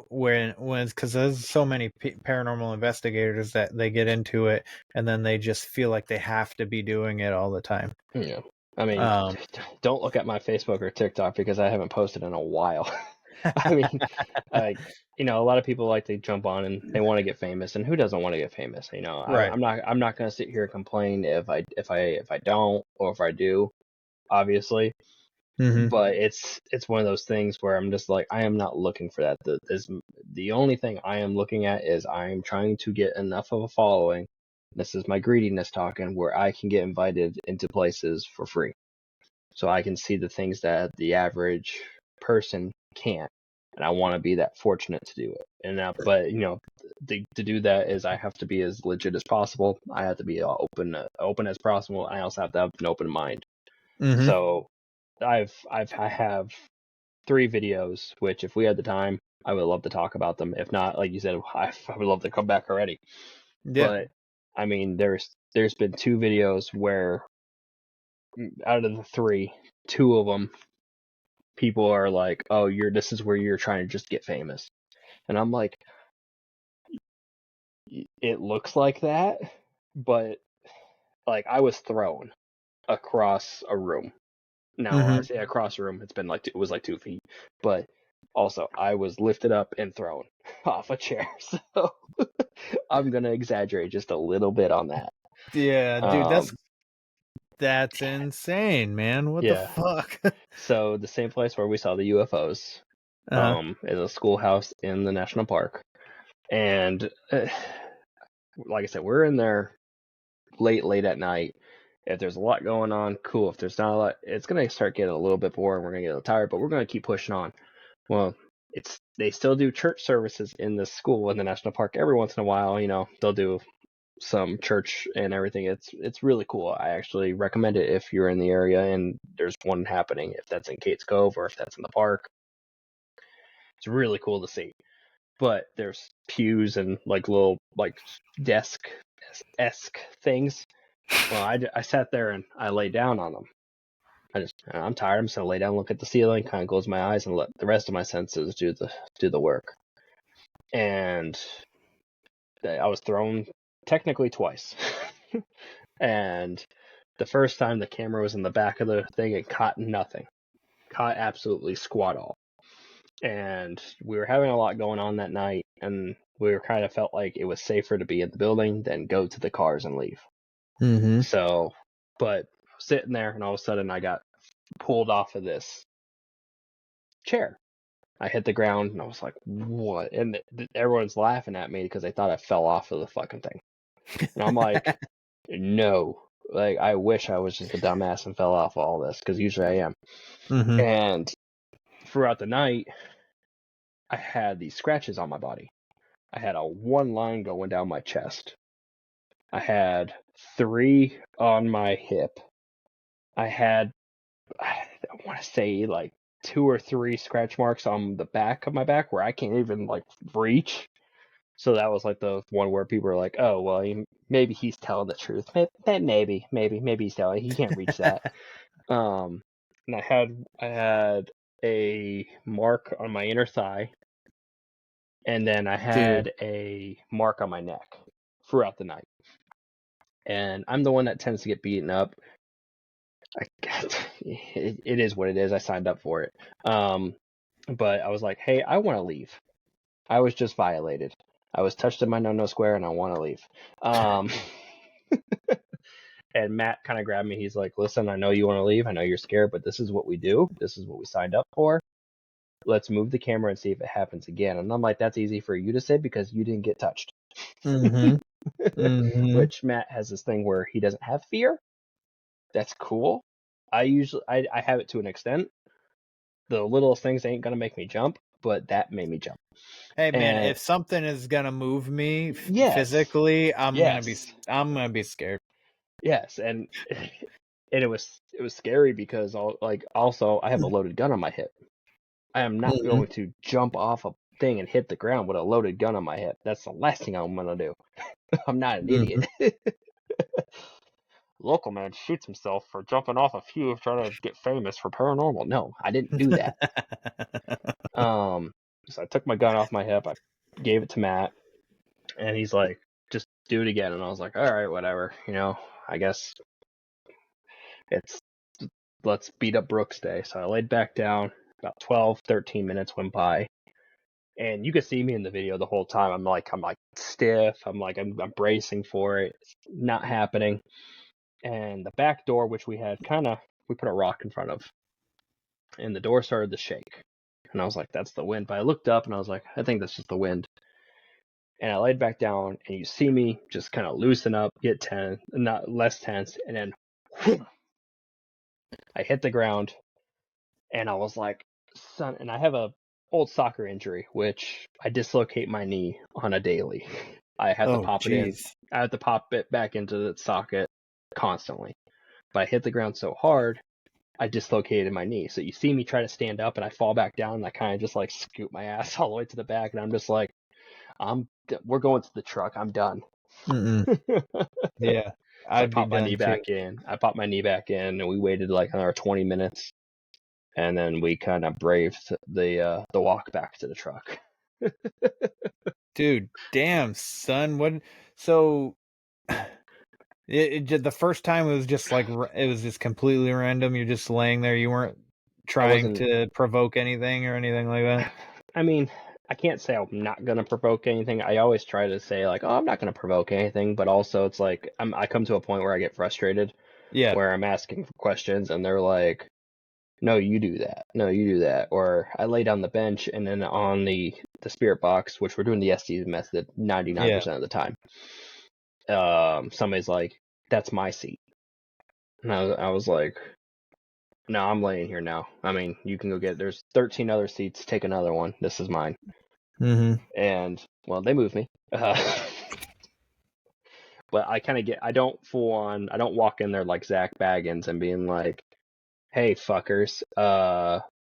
when because there's so many paranormal investigators that they get into it and then they just feel like they have to be doing it all the time. Yeah. I mean, Um, don't look at my Facebook or TikTok because I haven't posted in a while. I mean, like, a lot of people like to jump on and they want to get famous, and who doesn't want to get famous? right. I'm not gonna sit here and complain if I don't, or if I do, obviously. Mm-hmm. But it's one of those things where I'm just like, I am not looking for that. The only thing I am looking at is I'm trying to get enough of a following. This is my greediness talking, where I can get invited into places for free, so I can see the things that the average person can't, and I want to be that fortunate to do it. But to do that is I have to be as legit as possible. I have to be open as possible. I also have to have an open mind. Mm-hmm. So I have 3 videos, which if we had the time, I would love to talk about them. If not, like you said, I would love to come back already. Yeah. But I mean, there's been 2 videos where out of the 3, 2 of them, people are like, "Oh, this is where you're trying to just get famous," and I'm like, it looks like that, but like I was thrown across a room. Now, when I Mm-hmm. say across a room, it was like 2 feet, but also I was lifted up and thrown off a chair. So I'm gonna exaggerate just a little bit on that. Yeah, dude, Um, that's insane, man. What the yeah. fuck? So the same place where we saw the UFOs, Uh-huh. is a schoolhouse in the national park, and like I said, we're in there late at night. If there's a lot going on, cool. If there's not a lot, it's gonna start getting a little bit boring. We're gonna get a little tired, but we're gonna keep pushing on. Well, they still do church services in this school in the national park every once in a while. They'll do some church and everything. It's really cool. I actually recommend it if you're in the area and there's one happening. If that's in Kate's Cove or if that's in the park, it's really cool to see. But there's pews and like little like desk-esque things. Well, I sat there and I laid down on them. I'm tired. I'm just gonna lay down, look at the ceiling, kind of close my eyes, and let the rest of my senses do the work. And I was thrown technically twice. And the first time the camera was in the back of the thing, it caught nothing. Caught absolutely squat all. And we were having a lot going on that night, and we were kind of felt like it was safer to be in the building than go to the cars and leave. Mm-hmm. So, but sitting there, and all of a sudden I got pulled off of this chair. I hit the ground, and I was like, "What?" And everyone's laughing at me because they thought I fell off of the fucking thing. And I'm like, "No." Like, I wish I was just a dumbass and fell off all this, because usually I am. Mm-hmm. And throughout the night, I had these scratches on my body. I had a 1 line going down my chest. I had 3 on my hip. I want to say like 2 or 3 scratch marks on the back of my back where I can't even like reach. So that was like the one where people were like, "Oh, well, maybe he's telling the truth. Maybe he's telling. He can't reach that." And I had a mark on my inner thigh, and then I Dude. had a mark on my neck throughout the night. And I'm the one that tends to get beaten up. It is what it is. I signed up for it. But I was like, hey, I want to leave. I was just violated. I was touched in my no square, and I want to leave. And Matt kind of grabbed me. He's like, listen, I know you want to leave. I know you're scared, but this is what we do. This is what we signed up for. Let's move the camera and see if it happens again. And I'm like, that's easy for you to say because you didn't get touched. Mm-hmm. Mm-hmm. Which Matt has this thing where he doesn't have fear. That's cool. I have it to an extent. The littlest things ain't gonna make me jump, but that made me jump. Hey man, And if something is gonna move me yes, physically, I'm yes, gonna be scared. yes, and it was scary because also I have a loaded gun on my hip. I am not Mm-hmm. going to jump off a thing and hit the ground with a loaded gun on my hip. That's the last thing I'm gonna do. I'm not an Mhm. idiot. Local man shoots himself for jumping off a few trying to get famous for paranormal. No, I didn't do that. So I took my gun off my hip. I gave it to Matt, and he's like, "Just do it again." And I was like, "All right, whatever. I guess let's beat up Brooks Day." So I laid back down. About 12, 13 minutes went by, and you could see me in the video the whole time. I'm like stiff. I'm bracing for it. It's not happening. And the back door, which we put a rock in front of, and the door started to shake. And I was like, "That's the wind." But I looked up and I was like, "I think that's just the wind." And I laid back down, and you see me just kind of loosen up, get tense, not less tense, and then whoom, I hit the ground, and I was like, "Son!" And I have a old soccer injury, which I dislocate my knee on a daily. I have to Oh, pop it in. jeez. I have to pop it back into the socket constantly. But I hit the ground so hard, I dislocated my knee. So you see me try to stand up, and I fall back down, and I kind of just like scoot my ass all the way to the back, and I'm just like, we're going to the truck. I'm done. Mm-mm. Yeah, So I I'd be popped my knee done too. back in. And we waited like another 20 minutes, and then we kind of braved the walk back to the truck. Dude, damn, son. What? So, the first time it was just like it was just completely random. You're just laying there. You weren't I trying wasn't. to provoke anything or anything like that. I mean, I can't say I'm not gonna provoke anything. I always try to say like, "Oh, I'm not gonna provoke anything," but also it's like I come to a point where I get frustrated, Yeah, where I'm asking for questions and they're like, "No, you do that. No, you do that." Or I lay down the bench, and then on the spirit box, which we're doing the SD method 99% of the time, somebody's like, "That's my seat," and I was like, "No, I'm laying here now. I mean, you can go get. There's 13 other seats. Take another one. This is mine." Mm-hmm. And well, they moved me. But I kind of I don't I don't walk in there like Zach Baggins and being like, "Hey, fuckers,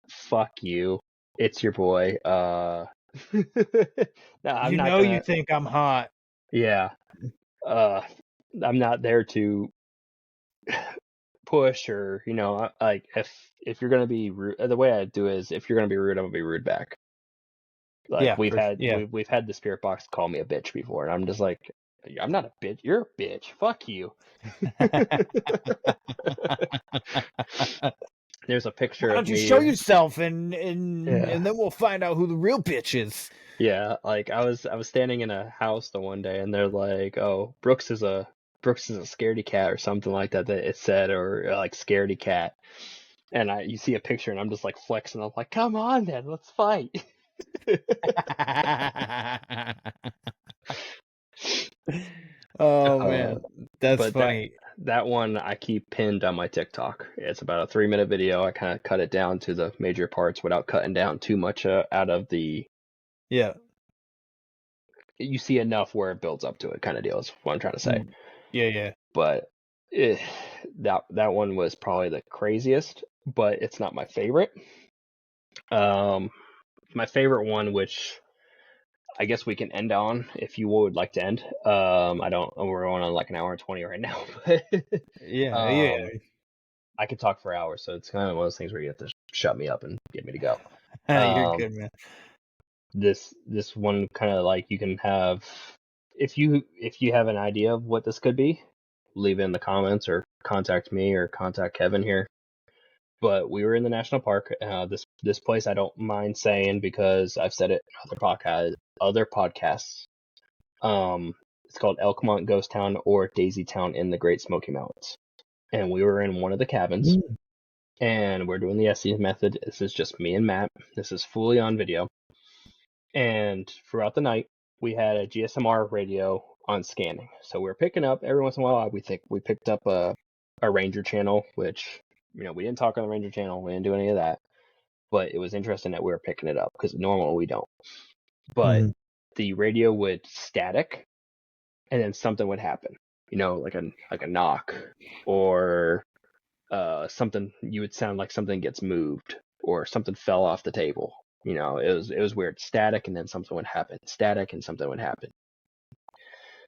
fuck you. It's your boy." No, I'm not You gonna. think I'm hot. Yeah. Uh, I'm not there to push or like if you're gonna be rude. The way I do is if you're gonna be rude, I'm gonna be rude back. Like Yeah, yeah. we've had the spirit box call me a bitch before, and I'm just like, "I'm not a bitch. You're a bitch. Fuck you." There's a picture Why of don't you me. show yourself and Yeah. then we'll find out who the real bitch is. Yeah, like I was standing in a house the one day, and they're like, "Oh, Brooks is a scaredy cat," or something like that it said, or like scaredy cat. And you see a picture, and I'm just like flexing. I'm like, "Come on, then, let's fight." Oh Uh, man, that's but funny. that one I keep pinned on my TikTok. It's about a 3-minute video. I kind of cut it down to the major parts without cutting down too much out of the. Yeah. You see enough where it builds up to it, kind of deal is what I'm trying to say. Yeah, yeah. But that one was probably the craziest, but it's not my favorite. My favorite one, which I guess we can end on if you would like to end. I don't. We're going on like an hour and 20 right now, but Yeah, yeah. I could talk for hours. So it's kind of one of those things where you have to shut me up and get me to go. You're good, man. This one kind of like you can have if you have an idea of what this could be, leave it in the comments or contact me or contact Kevin here. But we were in the national park. This place I don't mind saying because I've said it in other podcasts. It's called Elkmont Ghost Town or Daisy Town in the Great Smoky Mountains. And we were in one of the cabins, and we're doing the SC method. This is just me and Matt. This is fully on video. And throughout the night, we had a GSMR radio on scanning. So we were picking up every once in a while. We picked up a Ranger channel, which we didn't talk on the Ranger channel. We didn't do any of that. But it was interesting that we were picking it up because normally we don't. But the radio would static, and then something would happen. Like a knock, or something. You would sound like something gets moved, or something fell off the table, You know, it was weird. Static, and then something would happen. Static, and something would happen.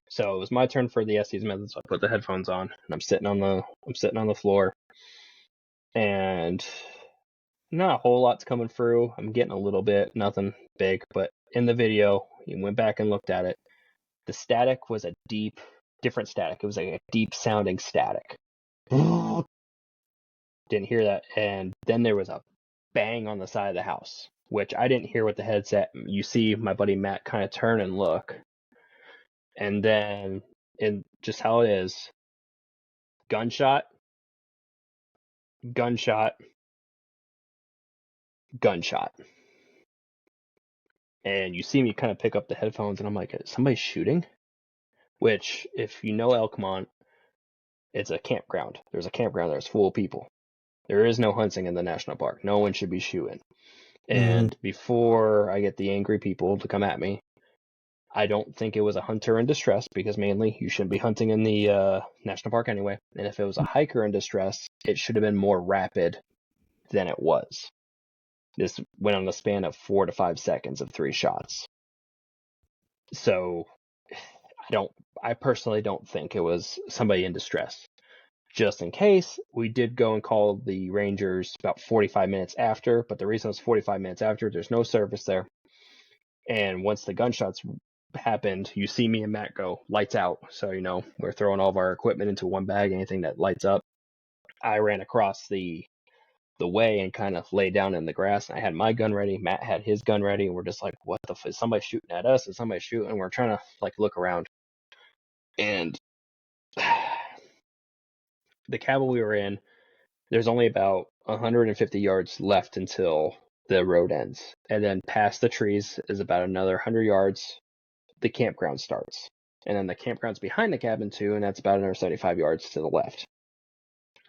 So it was my turn for the Estes method. So I put the headphones on, and I'm sitting on the floor, and not a whole lot's coming through. I'm getting a little bit, nothing big, but in the video, you went back and looked at it. The static was a different static. It was like a deep sounding static. Didn't hear that. And then there was a bang on the side of the house, which I didn't hear with the headset. You see my buddy Matt kind of turn and look. And then, and just how it is, gunshot, gunshot, gunshot. And you see me kind of pick up the headphones, and I'm like, is somebody shooting? Which, if you know Elkmont, it's a campground. There's a campground that's full of people. There is no hunting in the national park. No one should be shooting. And before I get the angry people to come at me, I don't think it was a hunter in distress, because mainly you shouldn't be hunting in the national park anyway. And if it was a hiker in distress, it should have been more rapid than it was. This went on the span of 4 to 5 seconds of 3 shots. So I personally don't think it was somebody in distress. Just in case, we did go and call the Rangers about 45 minutes after, but the reason it was 45 minutes after, there's no service there. And once the gunshots happened, you see me and Matt go, lights out. So, you know, we're throwing all of our equipment into one bag, anything that lights up. I ran across the way and kind of lay down in the grass, and I had my gun ready. Matt had his gun ready, and we're just like, what the is somebody shooting at us? Is somebody shooting? And we're trying to like look around. And the cabin we were in, there's only about 150 yards left until the road ends. And then past the trees is about another 100 yards. The campground starts. And then the campground's behind the cabin too, and that's about another 75 yards to the left.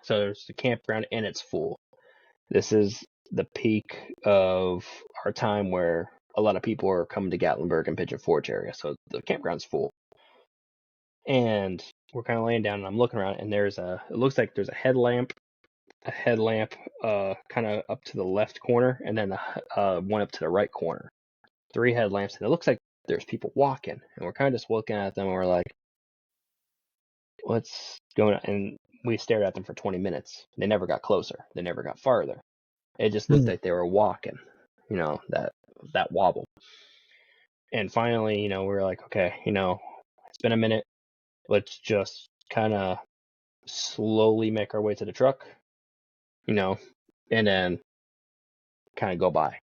So there's the campground, and it's full. This is the peak of our time where a lot of people are coming to Gatlinburg and Pigeon Forge area. So the campground's full. And we're kind of laying down, and I'm looking around, and it looks like there's a headlamp kind of up to the left corner, and then one up to the right corner. 3 headlamps, and it looks like there's people walking, and we're kind of just looking at them, and we're like, what's going on? And we stared at them for 20 minutes. They never got closer. They never got farther. It just looked like they were walking, you know, that wobble. And finally, you know, we were like, okay, you know, it's been a minute. Let's just kind of slowly make our way to the truck, you know, and then kind of go by.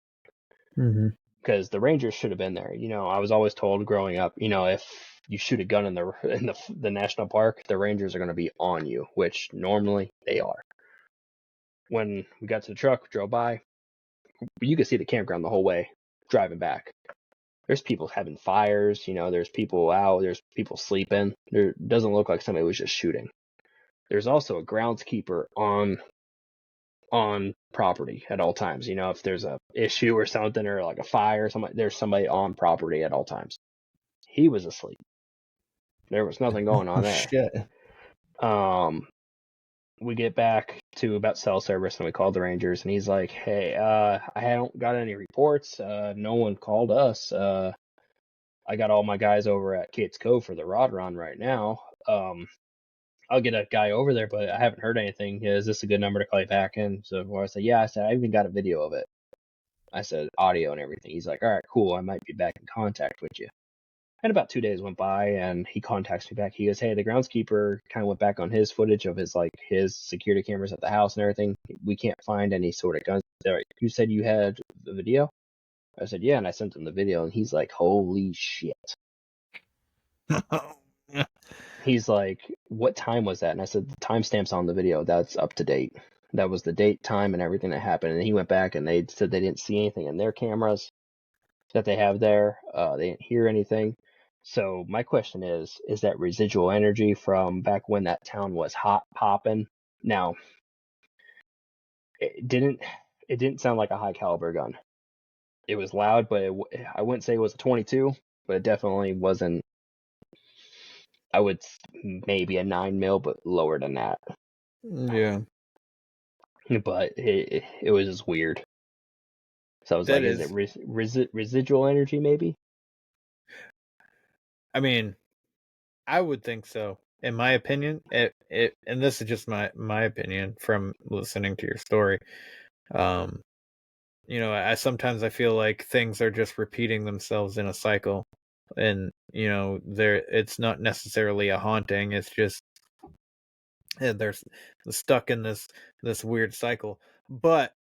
Because the Rangers should have been there. You know, I was always told growing up, you know, if you shoot a gun in the national park, the Rangers are going to be on you, which normally they are. When we got to the truck, drove by, you could see the campground the whole way driving back. There's people having fires, you know, there's people out, there's people sleeping. There doesn't look like somebody was just shooting. There's also a groundskeeper on property at all times. You know, if there's a issue or something, or like a fire or something, there's somebody on property at all times. He was asleep. There was nothing going on there. Shit. We get back to about cell service, and we called the Rangers, and he's like, hey, I haven't got any reports. No one called us. I got all my guys over at Kate's Cove for the rod run right now. I'll get a guy over there, but I haven't heard anything. Is this a good number to call you back in? So I said, yeah. I said, I even got a video of it. I said, audio and everything. He's like, all right, cool. I might be back in contact with you. And about 2 days went by, and he contacts me back. He goes, hey, the groundskeeper kind of went back on his footage of his security cameras at the house and everything. We can't find any sort of guns. They're like, you said you had the video? I said, yeah, and I sent him the video, and he's like, holy shit. He's like, what time was that? And I said, the timestamp's on the video. That's up to date. That was the date, time, and everything that happened. And he went back, and they said they didn't see anything in their cameras that they have there. They didn't hear anything. So my question is that residual energy from back when that town was hot popping? Now, it didn't sound like a high caliber gun. It was loud, but I wouldn't say it was a 22, but it definitely wasn't. I would maybe a 9mm, but lower than that. Yeah. But it was just weird. So I was like, is it residual energy maybe? I mean, I would think so. In my opinion, it and this is just my opinion from listening to your story. I sometimes I feel like things are just repeating themselves in a cycle, and it's not necessarily a haunting. It's just they're stuck in this weird cycle. But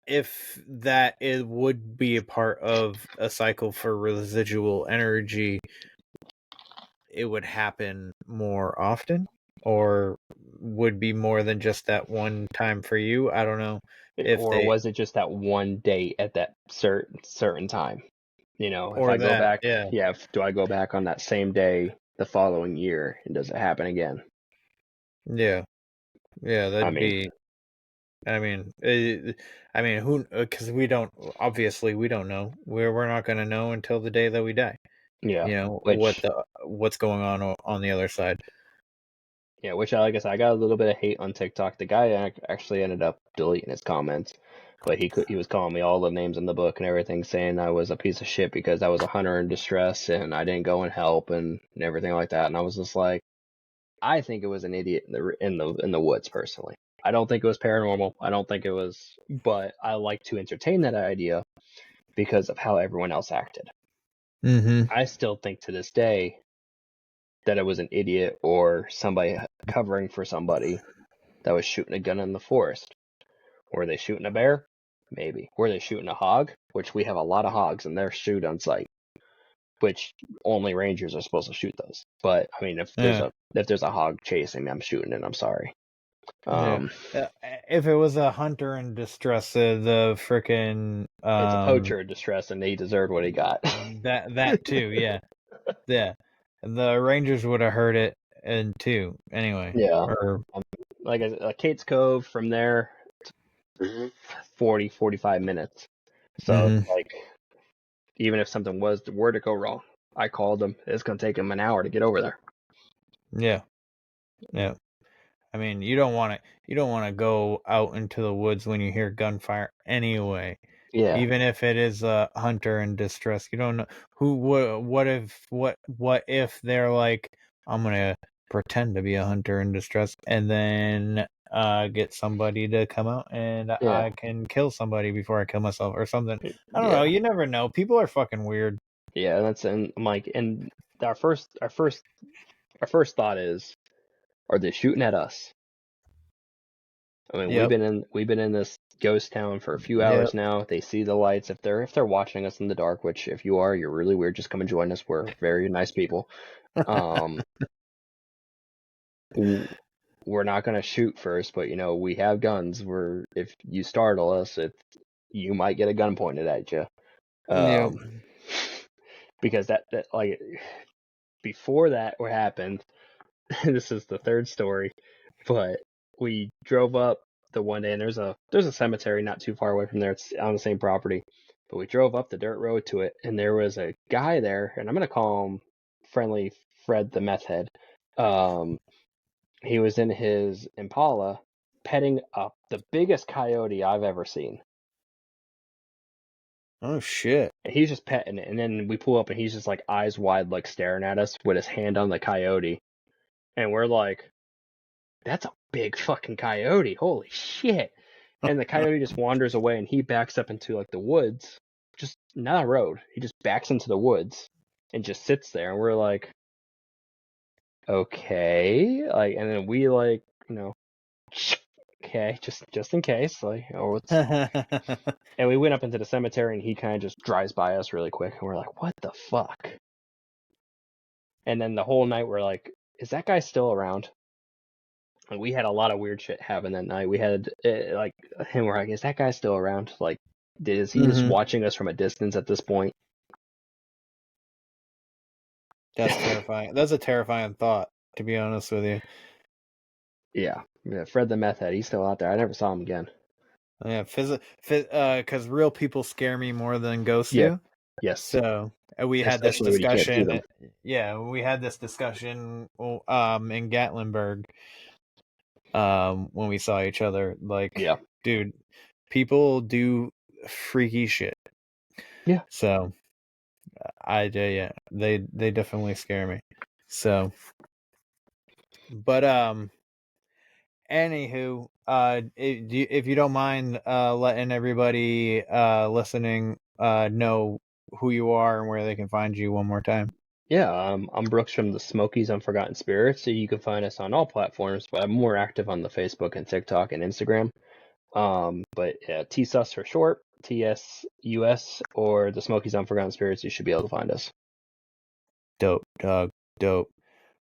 if that it would be a part of a cycle for residual energy, it would happen more often, or would be more than just that one time for you. I don't know if Or was it just that one date at that certain time? If or I go that, back, yeah, do I go back on that same day the following year, and does it happen again? yeah, I that'd mean, be. Who? Because we don't. Obviously, we don't know. We're not going to know until the day that we die. yeah, What which what's going on the other side. yeah, which like I said, I got a little bit of hate on TikTok. The guy actually ended up deleting his comments, but he was calling me all the names in the book and everything, saying I was a piece of shit because I was a hunter in distress and I didn't go and help and everything like that. And I was just like, I think it was an idiot in the woods personally. I don't think it was paranormal. I don't think it was, but I like to entertain that idea because of how everyone else acted. Mm-hmm. I still think to this day that it was an idiot or somebody covering for somebody that was shooting a gun in the forest. Were they shooting a bear? Maybe. Were they shooting a hog? Which we have a lot of hogs and they're shoot on sight. Which only rangers are supposed to shoot those. But I mean, if Yeah. there's a hog chasing me, I'm shooting it. I'm sorry. Yeah. If it was a hunter in distress, the frickin' It's a poacher in distress, and he deserved what he got. that too, yeah. Yeah. The Rangers would have heard it and too, anyway. Yeah. Or Like Kate's Cove from there, 45 minutes. So it's like, even if something were to go wrong, I called them. It's gonna take them an hour to get over there. yeah. Yeah. I mean, you don't want to go out into the woods when you hear gunfire anyway. Yeah. Even if it is a hunter in distress, you don't know what if they're like, I'm gonna pretend to be a hunter in distress and then get somebody to come out and Yeah. I can kill somebody before I kill myself or something. I don't know. Yeah. You never know. People are fucking weird. Yeah. And I'm like, and our first thought is, are they shooting at us? I mean, Yep. we've been in this ghost town for a few Yep. hours now. They see the lights. If they're watching us in the dark, which if you are, you're really weird. Just come and join us. We're very nice people. We're not gonna shoot first, but we have guns. If you startle us, you might get a gun pointed at you. Yep. Because that like before that what happened. This is the third story, but we drove up the one day and there's a cemetery not too far away from there. It's on the same property, but we drove up the dirt road to it and there was a guy there, and I'm gonna call him Friendly Fred the Meth Head. He was in his Impala petting up the biggest coyote I've ever seen. Oh shit. And he's just petting it, and then we pull up and he's just like eyes wide, like staring at us with his hand on the coyote. And we're like, that's a big fucking coyote. Holy shit. And the coyote just wanders away and he backs up into like the woods. Just not a road. He just backs into the woods and just sits there, and we're like, okay. Like, and then we like, okay, just in case, like, and we went up into the cemetery and he kind of just drives by us really quick and we're like, what the fuck? And then the whole night we're like, is that guy still around? And we had a lot of weird shit happen that night. We had like him, we're like, is that guy still around? Like, is he just watching us from a distance at this point? That's terrifying. That's a terrifying thought, to be honest with you. Yeah, Fred the Meth Head, he's still out there. I never saw him again. Yeah, because real people scare me more than ghosts Yeah. do. Yes. So we had this Especially when you can't see discussion. them. Yeah, we had this discussion in Gatlinburg when we saw each other. Like, Yeah. dude, people do freaky shit. Yeah. So yeah, they definitely scare me. So, but anywho, if you don't mind letting everybody listening know who you are and where they can find you one more time. Yeah, I'm Brooks from the Smokies Unforgotten Spirits, so you can find us on all platforms, but I'm more active on the Facebook and TikTok and Instagram. But yeah, TSUS for short, TSUS, or the Smokies Unforgotten Spirits, you should be able to find us. Dope, dog, dope.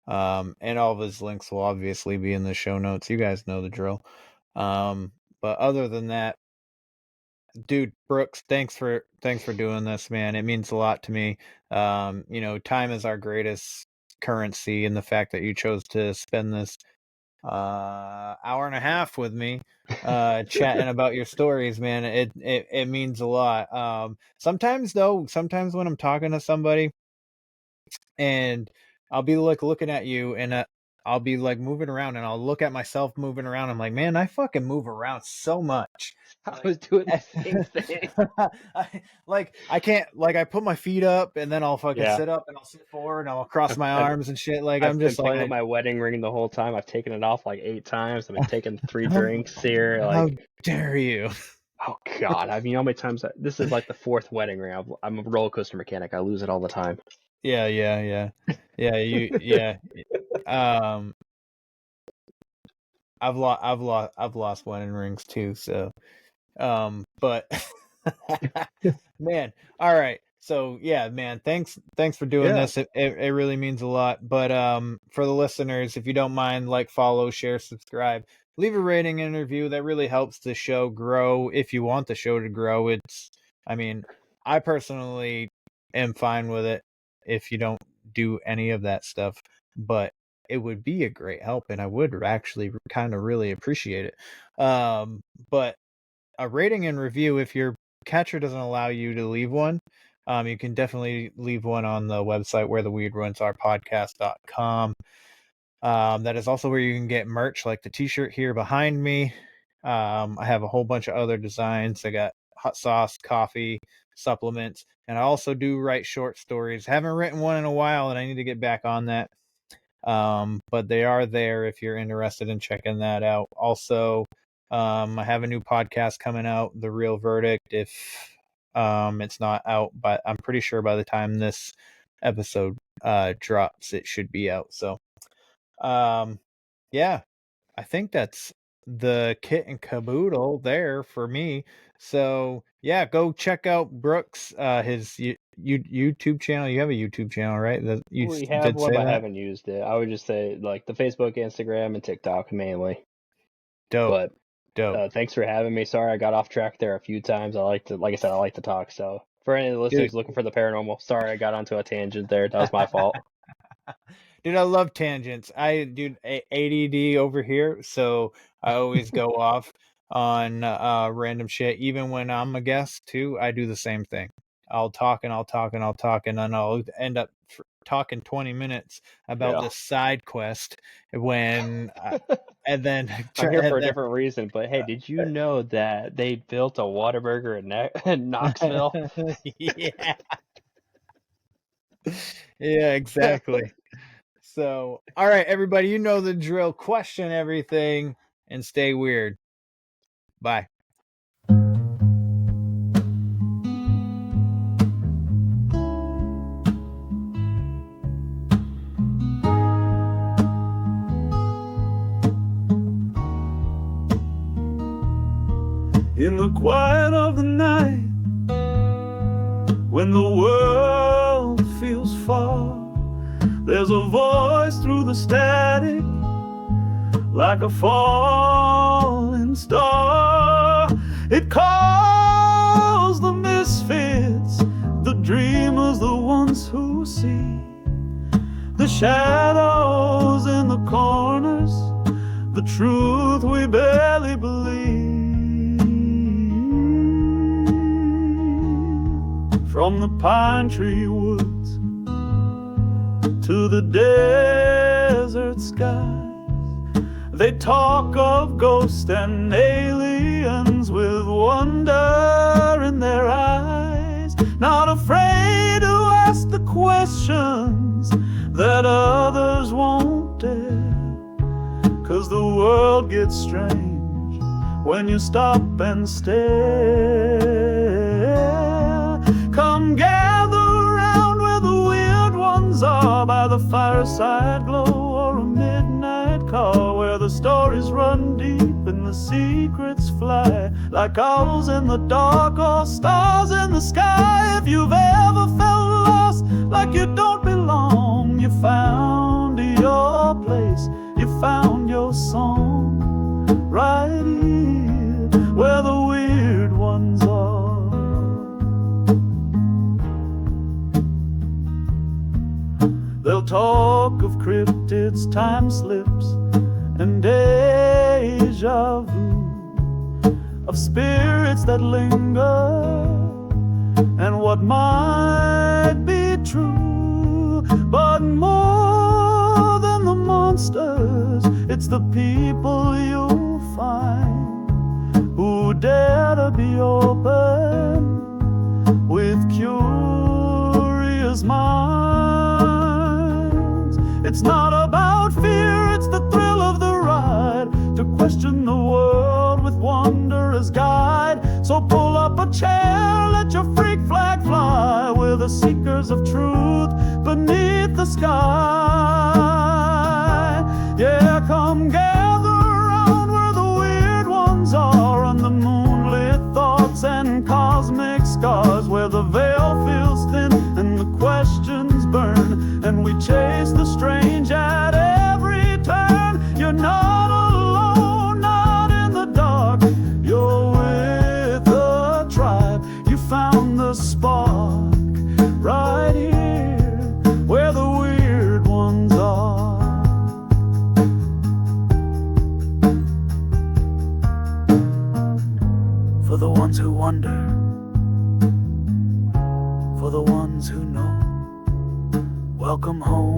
And all of his links will obviously be in the show notes. You guys know the drill. But other than that, dude, Brooks, thanks for doing this, man. It means a lot to me. Time is our greatest currency, and the fact that you chose to spend this hour and a half with me chatting about your stories, man, it means a lot. Sometimes when I'm talking to somebody and I'll be like looking at you and I'll be like moving around and I'll look at myself moving around. I'm like, man, I fucking move around so much. I was doing the same thing. I can't, like, I put my feet up and then I'll fucking Yeah. sit up and I'll sit forward and I'll cross my arms and shit. Like, I've I'm been just playing like, with my wedding ring the whole time. I've taken it off like 8 times. I've been taking 3 drinks here. How Like, dare you? oh God, I mean, how many times? This is like the 4th wedding ring. I'm a roller coaster mechanic. I lose it all the time. Yeah. I've lost wedding rings too. So, but man, all right. So yeah, man, thanks for doing this. It really means a lot. But for the listeners, if you don't mind, like, follow, share, subscribe, leave a rating and review. That really helps the show grow. If you want the show to grow, I personally am fine with it if you don't do any of that stuff, but it would be a great help and I would actually kind of really appreciate it. But a rating and review, if your catcher doesn't allow you to leave one, you can definitely leave one on the website where the weird ones are podcast.com. That is also where you can get merch, like the t-shirt here behind me. I have a whole bunch of other designs. I got hot sauce, coffee, supplements, and I also do write short stories. Haven't written one in a while and I need to get back on that. But they are there if you're interested in checking that out. Also, I have a new podcast coming out, The Real Verdict. If it's not out, but I'm pretty sure by the time this episode drops, it should be out. So yeah, I think that's the kit and caboodle there for me. So yeah, go check out Brooks his YouTube channel. You have a YouTube channel, right? We have one, but I haven't used it. I would just say like the Facebook, Instagram, and TikTok mainly. Dope. But thanks for having me. Sorry I got off track there a few times. Like I said, I like to talk. So for any of the listeners looking for the paranormal, sorry I got onto a tangent there. That was my fault. Dude, I love tangents. ADD over here, so I always go off on random shit. Even when I'm a guest too, I do the same thing. I'll talk and then I'll end up talking 20 minutes about this side quest when and then I'm here for a different reason. But hey, did you know that they built a Whataburger in Knoxville? Yeah. Yeah, exactly. So, all right, everybody, you know the drill. Question everything and stay weird. Bye. In the quiet of the night, when the world feels far, there's a voice through the static, like a falling star. It calls the misfits, the dreamers, the ones who see the shadows in the corners, the truth we barely believe. From the pine tree woods to the desert skies, they talk of ghosts and aliens with wonder in their eyes. not afraid to ask the questions that others won't dare. 'Cause the world gets strange when you stop and stare. Come gather around where the weird ones are, by the fireside glow or a midnight car, where the stories run deep and the secrets fly like owls in the dark or stars in the sky. If you've ever felt lost, like you don't belong, you found your place, you found your song, right here where the weird ones are. They'll talk of cryptids, time slips, and deja vu, of spirits that linger and what might be true. But more than the monsters, it's the people you'll find who dare to be open with curious minds. It's not about fear, it's the thrill of the ride, to question the world with wonder as guide. So pull up a chair, let your freak flag fly, we're the seekers of truth beneath the sky. Yeah, come gather around where the weird ones are, on the moonlit thoughts and cosmic scars, where the veil feels thin and the questions burn, and we chase the strange at every turn. You're not alone, not in the dark, you're with the tribe. You found the spark right here where the weird ones are. For the ones who wonder, for the ones who know, welcome home.